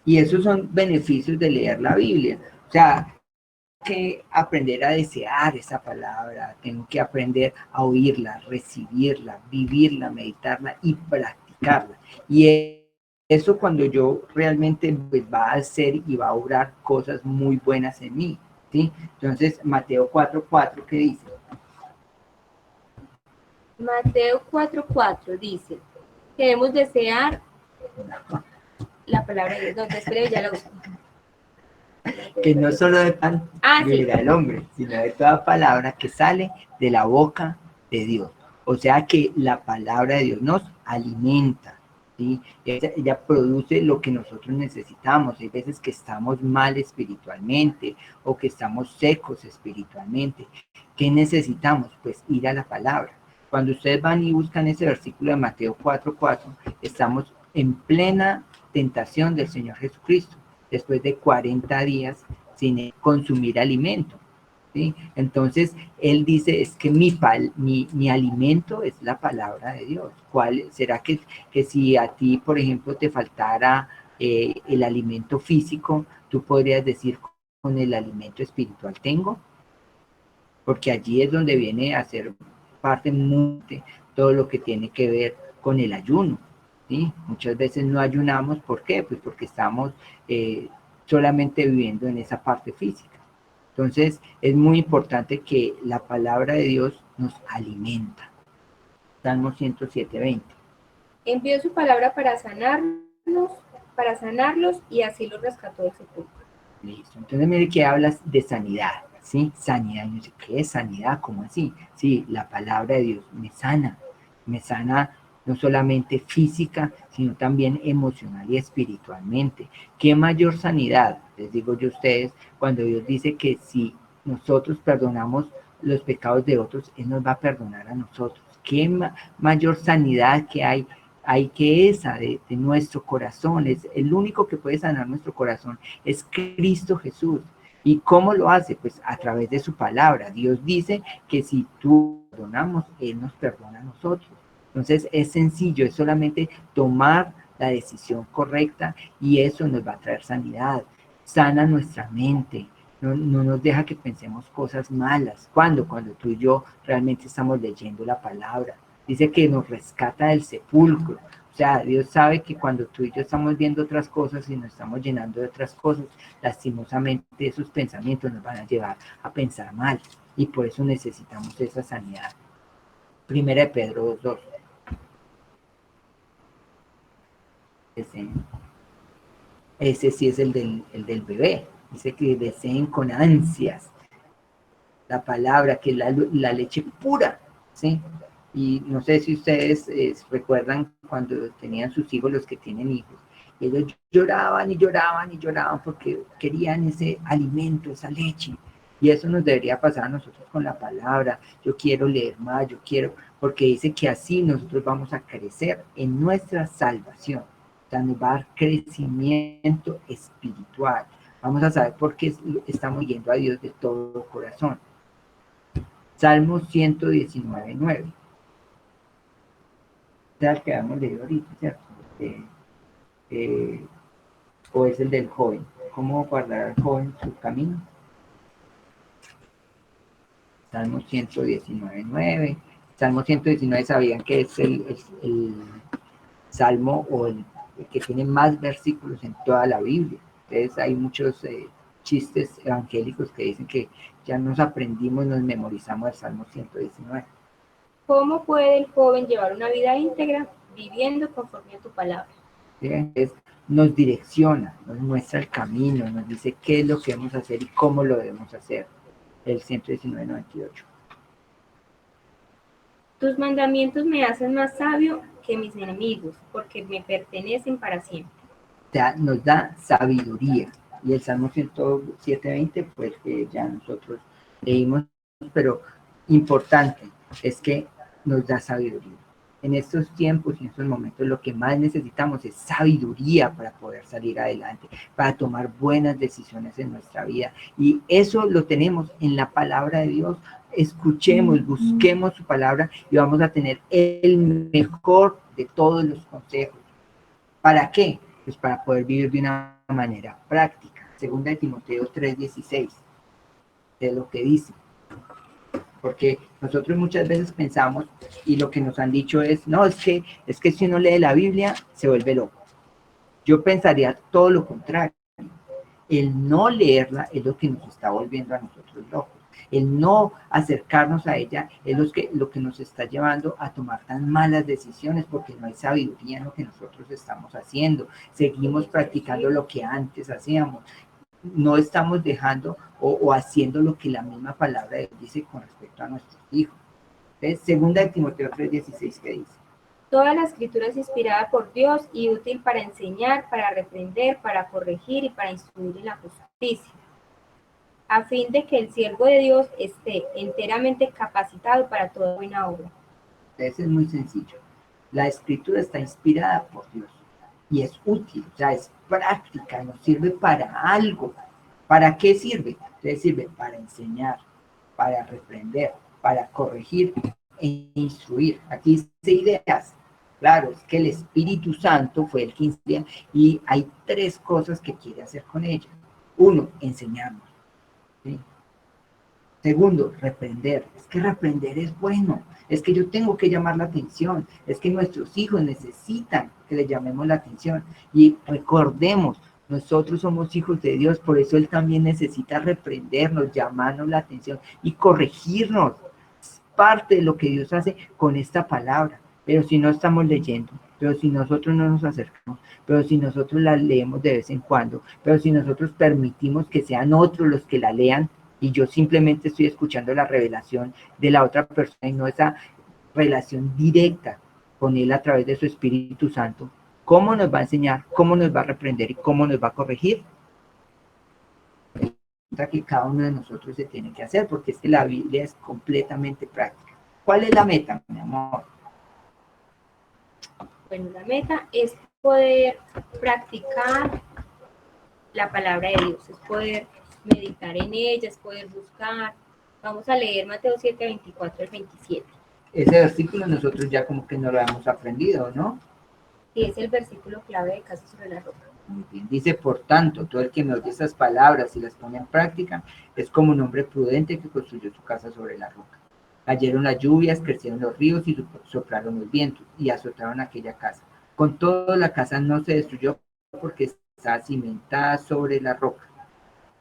A: Y esos son beneficios de leer la Biblia. O sea, que aprender a desear esa palabra, tengo que aprender a oírla, recibirla, vivirla, meditarla y practicarla. Y eso cuando yo realmente pues, va a hacer y va a obrar cosas muy buenas en mí. ¿Sí? Entonces, Mateo 4:4, ¿qué dice?
B: Mateo 4:4 dice que debemos desear la palabra de Dios. No, te espero, ya la uso.
A: Que no solo de pan vivirá el hombre, sino de toda palabra que sale de la boca de Dios. O sea que la palabra de Dios nos alimenta, ¿sí? Ella produce lo que nosotros necesitamos. Hay veces que estamos mal espiritualmente o que estamos secos espiritualmente. ¿Qué necesitamos? Pues ir a la palabra. Cuando ustedes van y buscan ese versículo de Mateo 4:4, estamos en plena tentación del Señor Jesucristo, después de 40 días sin consumir alimento. ¿Sí? Entonces, él dice, es que mi alimento es la palabra de Dios. ¿Cuál será que si a ti, por ejemplo, te faltara el alimento físico, tú podrías decir, con el alimento espiritual tengo? Porque allí es donde viene a ser parte muy todo lo que tiene que ver con el ayuno. ¿Sí? Muchas veces no ayunamos, ¿por qué? Pues porque estamos solamente viviendo en esa parte física. Entonces, es muy importante que la palabra de Dios nos alimenta. Salmo 107:20.
B: Envió su palabra para sanarlos y así los rescató del sepulcro.
A: Listo. Entonces, mire que hablas de sanidad, ¿sí? Sanidad. Y yo ¿qué es sanidad? ¿Cómo así? Sí, la palabra de Dios me sana no solamente física, sino también emocional y espiritualmente. ¿Qué mayor sanidad? Les digo yo a ustedes, cuando Dios dice que si nosotros perdonamos los pecados de otros, Él nos va a perdonar a nosotros. ¿Qué mayor sanidad que hay hay que esa de nuestro corazón, es el único que puede sanar nuestro corazón, es Cristo Jesús. ¿Y cómo lo hace? Pues a través de su palabra. Dios dice que si tú perdonamos, Él nos perdona a nosotros. Entonces es sencillo, es solamente tomar la decisión correcta y eso nos va a traer sanidad, sana nuestra mente, no nos deja que pensemos cosas malas. ¿Cuándo? Cuando tú y yo realmente estamos leyendo la palabra. Dice que nos rescata del sepulcro. O sea, Dios sabe que cuando tú y yo estamos viendo otras cosas y nos estamos llenando de otras cosas, lastimosamente esos pensamientos nos van a llevar a pensar mal. Y por eso necesitamos esa sanidad. Primera de Pedro 2:2. Ese sí es el del bebé. Dice que deseen con ansias la palabra, que es la leche pura, ¿sí? Y no sé si ustedes recuerdan cuando tenían sus hijos, los que tienen hijos, ellos lloraban y lloraban y lloraban porque querían ese alimento, esa leche. Y eso nos debería pasar a nosotros con la palabra. Yo quiero leer más, yo quiero, porque dice que así nosotros vamos a crecer en nuestra salvación. O sea, nos va a dar crecimiento espiritual. Vamos a saber por qué estamos yendo a Dios de todo corazón. Salmo 119:9. Es el que habíamos leído ahorita, ¿cierto? Eh, o es el del joven. ¿Cómo guardar al joven su camino? Salmo 119:9. Salmo 119, sabían que es el salmo o el que tiene más versículos en toda la Biblia. Entonces hay muchos chistes evangélicos que dicen que ya nos aprendimos, nos memorizamos el Salmo 119.
B: ¿Cómo puede el joven llevar una vida íntegra viviendo conforme a tu palabra?
A: ¿Sí? Entonces nos direcciona, nos muestra el camino, nos dice qué es lo que debemos hacer y cómo lo debemos hacer. El 119:98.
B: Tus mandamientos me hacen más sabio que mis enemigos, porque me pertenecen para siempre.
A: O sea, nos da sabiduría. Y el Salmo 107:20, pues que ya nosotros leímos, pero importante es que nos da sabiduría. En estos tiempos y en estos momentos lo que más necesitamos es sabiduría para poder salir adelante, para tomar buenas decisiones en nuestra vida. Y eso lo tenemos en la palabra de Dios. Escuchemos, busquemos su palabra y vamos a tener el mejor de todos los consejos. ¿Para qué? Pues para poder vivir de una manera práctica. Segunda de Timoteo 3:16, de lo que dice. Porque nosotros muchas veces pensamos y lo que nos han dicho es, no, es que si uno lee la Biblia se vuelve loco. Yo pensaría todo lo contrario. El no leerla es lo que nos está volviendo a nosotros locos. El no acercarnos a ella es lo que nos está llevando a tomar tan malas decisiones porque no hay sabiduría en lo que nosotros estamos haciendo. Seguimos practicando lo que antes hacíamos. No estamos dejando o haciendo lo que la misma palabra de Dios dice con respecto a nuestros hijos. Entonces, segunda de Timoteo 3:16, ¿qué dice?
B: Toda la escritura es inspirada por Dios y útil para enseñar, para reprender, para corregir y para instruir en la justicia, a fin de que el siervo de Dios esté enteramente capacitado para toda buena obra.
A: Entonces es muy sencillo. La escritura está inspirada por Dios y es útil, o sea, es práctica, nos sirve para algo. ¿Para qué sirve? Entonces sirve para enseñar, para reprender, para corregir e instruir. Aquí dice ideas. Claro, es que el Espíritu Santo fue el que inspira y hay tres cosas que quiere hacer con ella. Uno, enseñarnos. ¿Sí? Segundo, reprender. Es que reprender es bueno. Es que yo tengo que llamar la atención. Es que nuestros hijos necesitan que le llamemos la atención. Y recordemos, nosotros somos hijos de Dios, por eso Él también necesita reprendernos, llamarnos la atención y corregirnos. Es parte de lo que Dios hace con esta palabra. Pero si no estamos leyendo, pero si nosotros no nos acercamos, pero si nosotros la leemos de vez en cuando, pero si nosotros permitimos que sean otros los que la lean, y yo simplemente estoy escuchando la revelación de la otra persona y no esa relación directa con Él a través de su Espíritu Santo, ¿cómo nos va a enseñar, cómo nos va a reprender y cómo nos va a corregir? Que cada uno de nosotros se tiene que hacer, porque es que la Biblia es completamente práctica. ¿Cuál es la meta, mi amor?
B: Bueno, la meta es poder practicar la palabra de Dios, es poder meditar en ella, es poder buscar. Vamos a leer Mateo 7, 24 al 27.
A: Ese versículo nosotros ya como que no lo hemos aprendido, ¿no?
B: Y es el versículo clave de Casa sobre la Roca.
A: Muy bien. Dice, por tanto, todo el que me oye esas palabras y las pone en práctica es como un hombre prudente que construyó su casa sobre la roca. Cayeron las lluvias, crecieron los ríos y soplaron los vientos y azotaron aquella casa. Con todo, la casa no se destruyó porque está cimentada sobre la roca.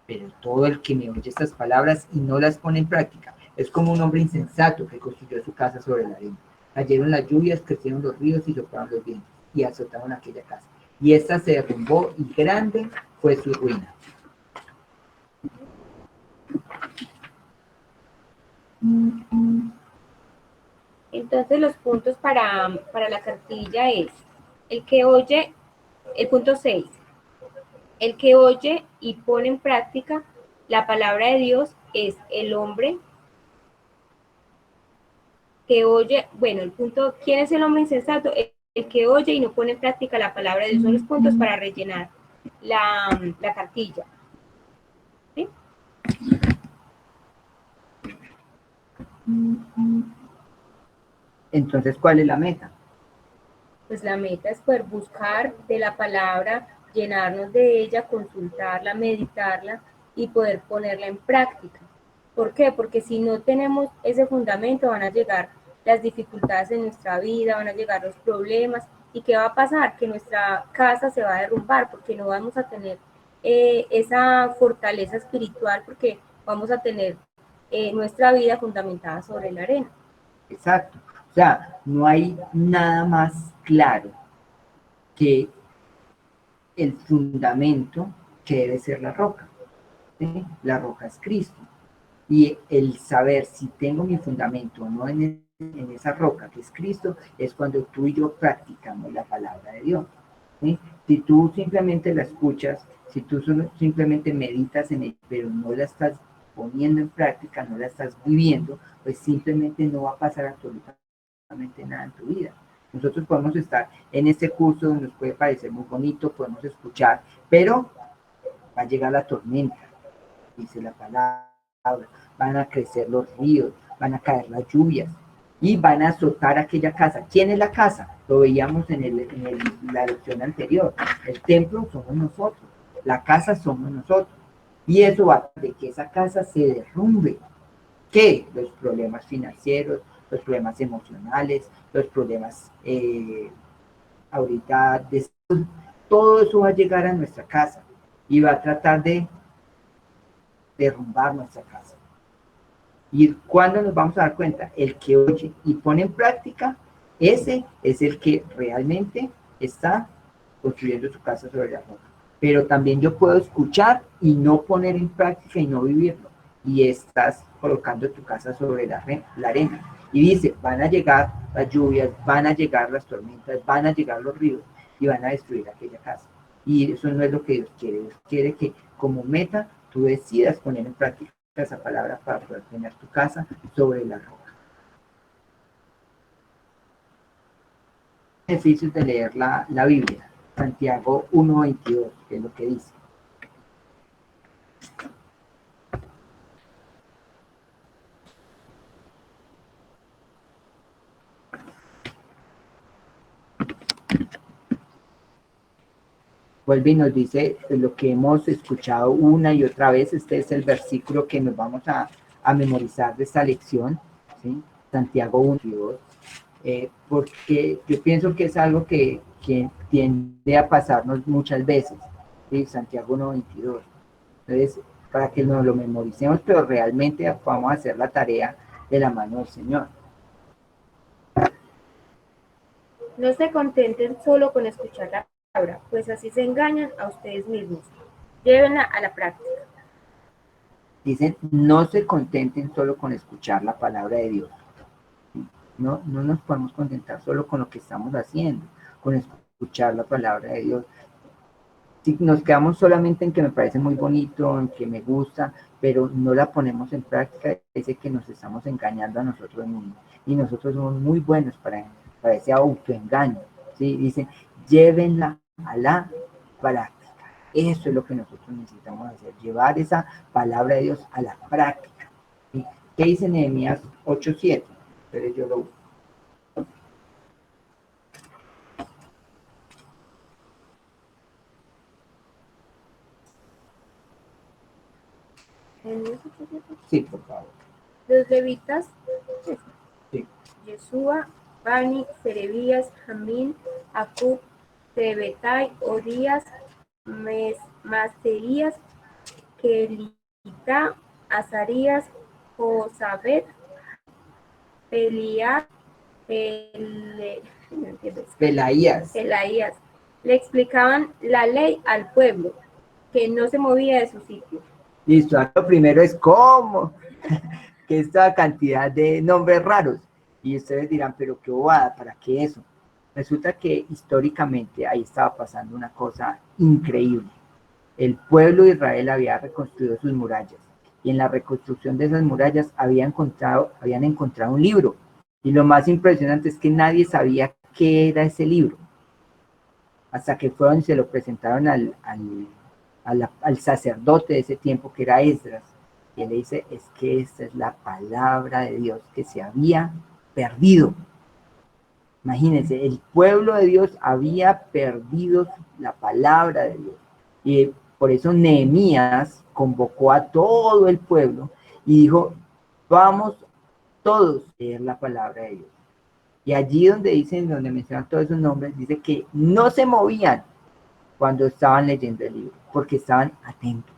A: Pero todo el que me oye estas palabras y no las pone en práctica es como un hombre insensato que construyó su casa sobre la arena. Cayeron las lluvias, crecieron los ríos y soplaron los vientos y azotaron aquella casa. Y esta se derrumbó y grande fue su ruina.
B: Entonces los puntos para la cartilla es el que oye, el punto 6, el que oye y pone en práctica la palabra de Dios es el hombre que oye, bueno, el punto, ¿quién es el hombre insensato? El que oye y no pone en práctica la palabra de Dios. Son los puntos para rellenar la cartilla. ¿Sí?
A: Entonces, ¿cuál es la meta?
B: Pues la meta es poder buscar de la palabra, llenarnos de ella, consultarla, meditarla y poder ponerla en práctica. ¿Por qué? Porque si no tenemos ese fundamento van a llegar las dificultades en nuestra vida, van a llegar los problemas. ¿Y qué va a pasar? Que nuestra casa se va a derrumbar porque no vamos a tener esa fortaleza espiritual porque vamos a tener nuestra vida fundamentada sobre la arena.
A: Exacto. O sea, no hay nada más claro que el fundamento que debe ser la roca. ¿Sí? La roca es Cristo. Y el saber si tengo mi fundamento o no en esa roca que es Cristo, es cuando tú y yo practicamos la palabra de Dios. ¿Sí? Si tú simplemente la escuchas, si tú simplemente meditas en ella, pero no la estás poniendo en práctica, no la estás viviendo, pues simplemente no va a pasar absolutamente nada en tu vida. Nosotros podemos estar en este curso, nos puede parecer muy bonito, podemos escuchar, pero va a llegar la tormenta, dice la palabra, van a crecer los ríos, van a caer las lluvias y van a azotar aquella casa. ¿Quién es la casa? Lo veíamos en la lección anterior. El templo somos nosotros, la casa somos nosotros. Y eso va de que esa casa se derrumbe. ¿Qué? Los problemas financieros, los problemas emocionales, los problemas ahorita de salud. Todo eso va a llegar a nuestra casa y va a tratar de derrumbar nuestra casa. ¿Y cuándo nos vamos a dar cuenta? El que oye y pone en práctica, ese es el que realmente está construyendo su casa sobre la roca. Pero también yo puedo escuchar y no poner en práctica y no vivirlo. Y estás colocando tu casa sobre la arena. Y dice, van a llegar las lluvias, van a llegar las tormentas, van a llegar los ríos y van a destruir aquella casa. Y eso no es lo que Dios quiere. Dios quiere que como meta tú decidas poner en práctica esa palabra para poder tener tu casa sobre la roca. Beneficios de leer la Biblia. Santiago 1:22, que es lo que dice. Vuelve y nos dice lo que hemos escuchado una y otra vez. Este es el versículo que nos vamos a memorizar de esta lección, ¿sí? Santiago 1:22. Porque yo pienso que es algo que tiende a pasarnos muchas veces, ¿sí? Santiago 1:22. Entonces, para que nos lo memoricemos, pero realmente vamos a hacer la tarea de la mano del Señor.
B: No se contenten solo con escuchar la palabra, pues así se engañan a ustedes mismos. Llévenla a la práctica.
A: Dicen, no se contenten solo con escuchar la palabra de Dios. No nos podemos contentar solo con lo que estamos haciendo, con escuchar la palabra de Dios. Si nos quedamos solamente en que me parece muy bonito, en que me gusta, pero no la ponemos en práctica, dice que nos estamos engañando a nosotros mismos. Y nosotros somos muy buenos para ese autoengaño, ¿sí? Dice, llévenla a la práctica. Eso es lo que nosotros necesitamos hacer, llevar esa palabra de Dios a la práctica. ¿Sí? ¿Qué dice Nehemías 8:7? Pero yo lo busco. Sí, por favor.
B: Los levitas,
A: Sí.
B: Yeshua, Bani, Serebías, Jamín, Acub, Tebetai, Odías, Maserías, Kelita, Azarías, Josabet, Peliá,
A: Pelaías.
B: Pelaías, le explicaban la ley al pueblo, que no se movía de su sitio.
A: Listo, lo primero es cómo, que esta cantidad de nombres raros. Y ustedes dirán, pero qué bobada, ¿para qué eso? Resulta que históricamente ahí estaba pasando una cosa increíble. El pueblo de Israel había reconstruido sus murallas y en la reconstrucción de esas murallas habían encontrado un libro. Y lo más impresionante es que nadie sabía qué era ese libro. Hasta que fueron y se lo presentaron al sacerdote de ese tiempo, que era Esdras. Y él le dice, es que esta es la palabra de Dios que se había perdido. Imagínense, el pueblo de Dios había perdido la palabra de Dios. Y por eso Nehemías convocó a todo el pueblo y dijo, vamos todos a leer la palabra de Dios. Y allí donde mencionan todos esos nombres, dice que no se movían cuando estaban leyendo el libro, porque estaban atentos.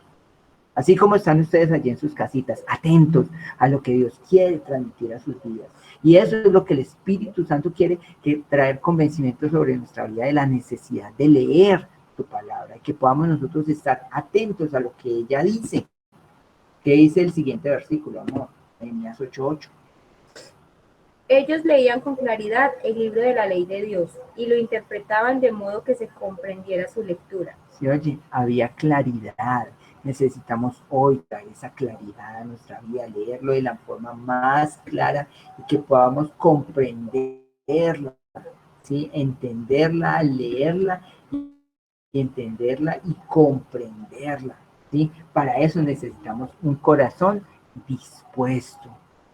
A: Así como están ustedes allí en sus casitas, atentos a lo que Dios quiere transmitir a sus vidas. Y eso es lo que el Espíritu Santo quiere, que traer convencimiento sobre nuestra vida de la necesidad de leer tu palabra, y que podamos nosotros estar atentos a lo que ella dice. ¿Qué dice el siguiente versículo, amor? Nehemías 8:8.
B: Ellos leían con claridad el libro de la ley de Dios y lo interpretaban de modo que se comprendiera su lectura.
A: Sí, oye, había claridad. Necesitamos hoy traer esa claridad a nuestra vida, leerlo de la forma más clara y que podamos comprenderla, ¿sí? Entenderla, leerla y entenderla y comprenderla, ¿sí? Para eso necesitamos un corazón dispuesto.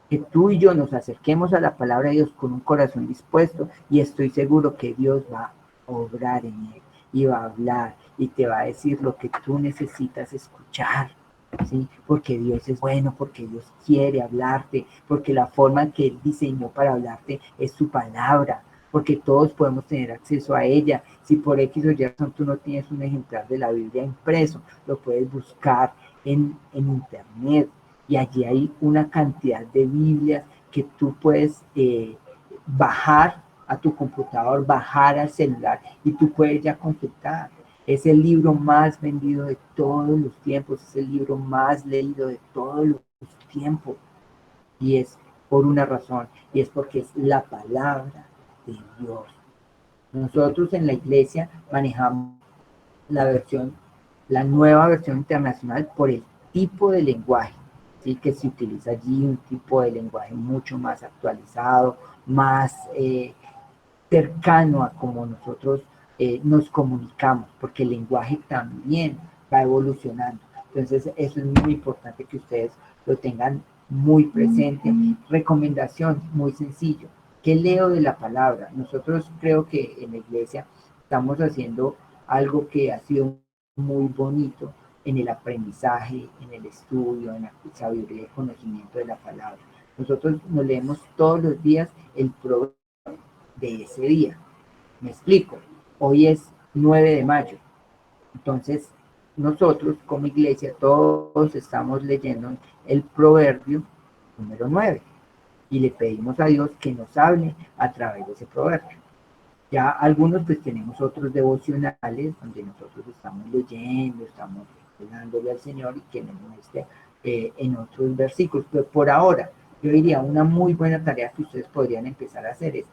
A: Que tú y yo nos acerquemos a la palabra de Dios con un corazón dispuesto y estoy seguro que Dios va a obrar en él y va a hablar y te va a decir lo que tú necesitas escuchar, ¿sí? Porque Dios es bueno, porque Dios quiere hablarte, porque la forma que Él diseñó para hablarte es su palabra, porque todos podemos tener acceso a ella. Si por X o Y razón tú no tienes un ejemplar de la Biblia impreso, lo puedes buscar en internet y allí hay una cantidad de Biblias que tú puedes bajar a tu computador, bajar al celular y tú puedes ya consultar. Es el libro más vendido de todos los tiempos, es el libro más leído de todos los tiempos. Y es por una razón, y es porque es la palabra de Dios. Nosotros en la iglesia manejamos la nueva versión internacional por el tipo de lenguaje, ¿sí? Que se utiliza allí, un tipo de lenguaje mucho más actualizado, más cercano a cómo nosotros nos comunicamos, porque el lenguaje también va evolucionando. Entonces, eso es muy importante que ustedes lo tengan muy presente. Recomendación, muy sencillo. ¿Qué leo de la palabra? Nosotros creo que en la iglesia estamos haciendo algo que ha sido muy bonito en el aprendizaje, en el estudio, en la sabiduría y conocimiento de la palabra. Nosotros nos leemos todos los días el proverbio de ese día. Me explico. Hoy es 9 de mayo. Entonces, nosotros como iglesia todos estamos leyendo el proverbio número 9 y le pedimos a Dios que nos hable a través de ese proverbio. Ya algunos pues tenemos otros devocionales donde nosotros estamos leyendo, estamos dándole al Señor y que nos muestre en otros versículos. Pero por ahora, yo diría una muy buena tarea que ustedes podrían empezar a hacer es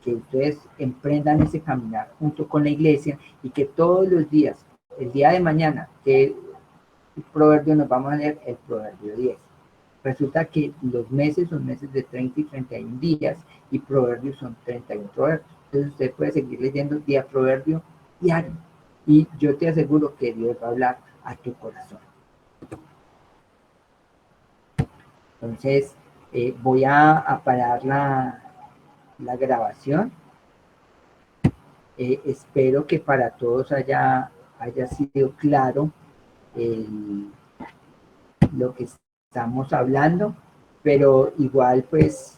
A: que ustedes emprendan ese caminar junto con la iglesia y que todos los días, el día de mañana, que el proverbio nos vamos a leer el proverbio 10. Resulta que los meses son meses de 30 y 31 días y proverbios son 31 proverbios. Entonces usted puede seguir leyendo día proverbio diario y yo te aseguro que Dios va a hablar a tu corazón. Entonces voy a parar la grabación. Espero que para todos haya sido claro lo que estamos hablando, pero igual pues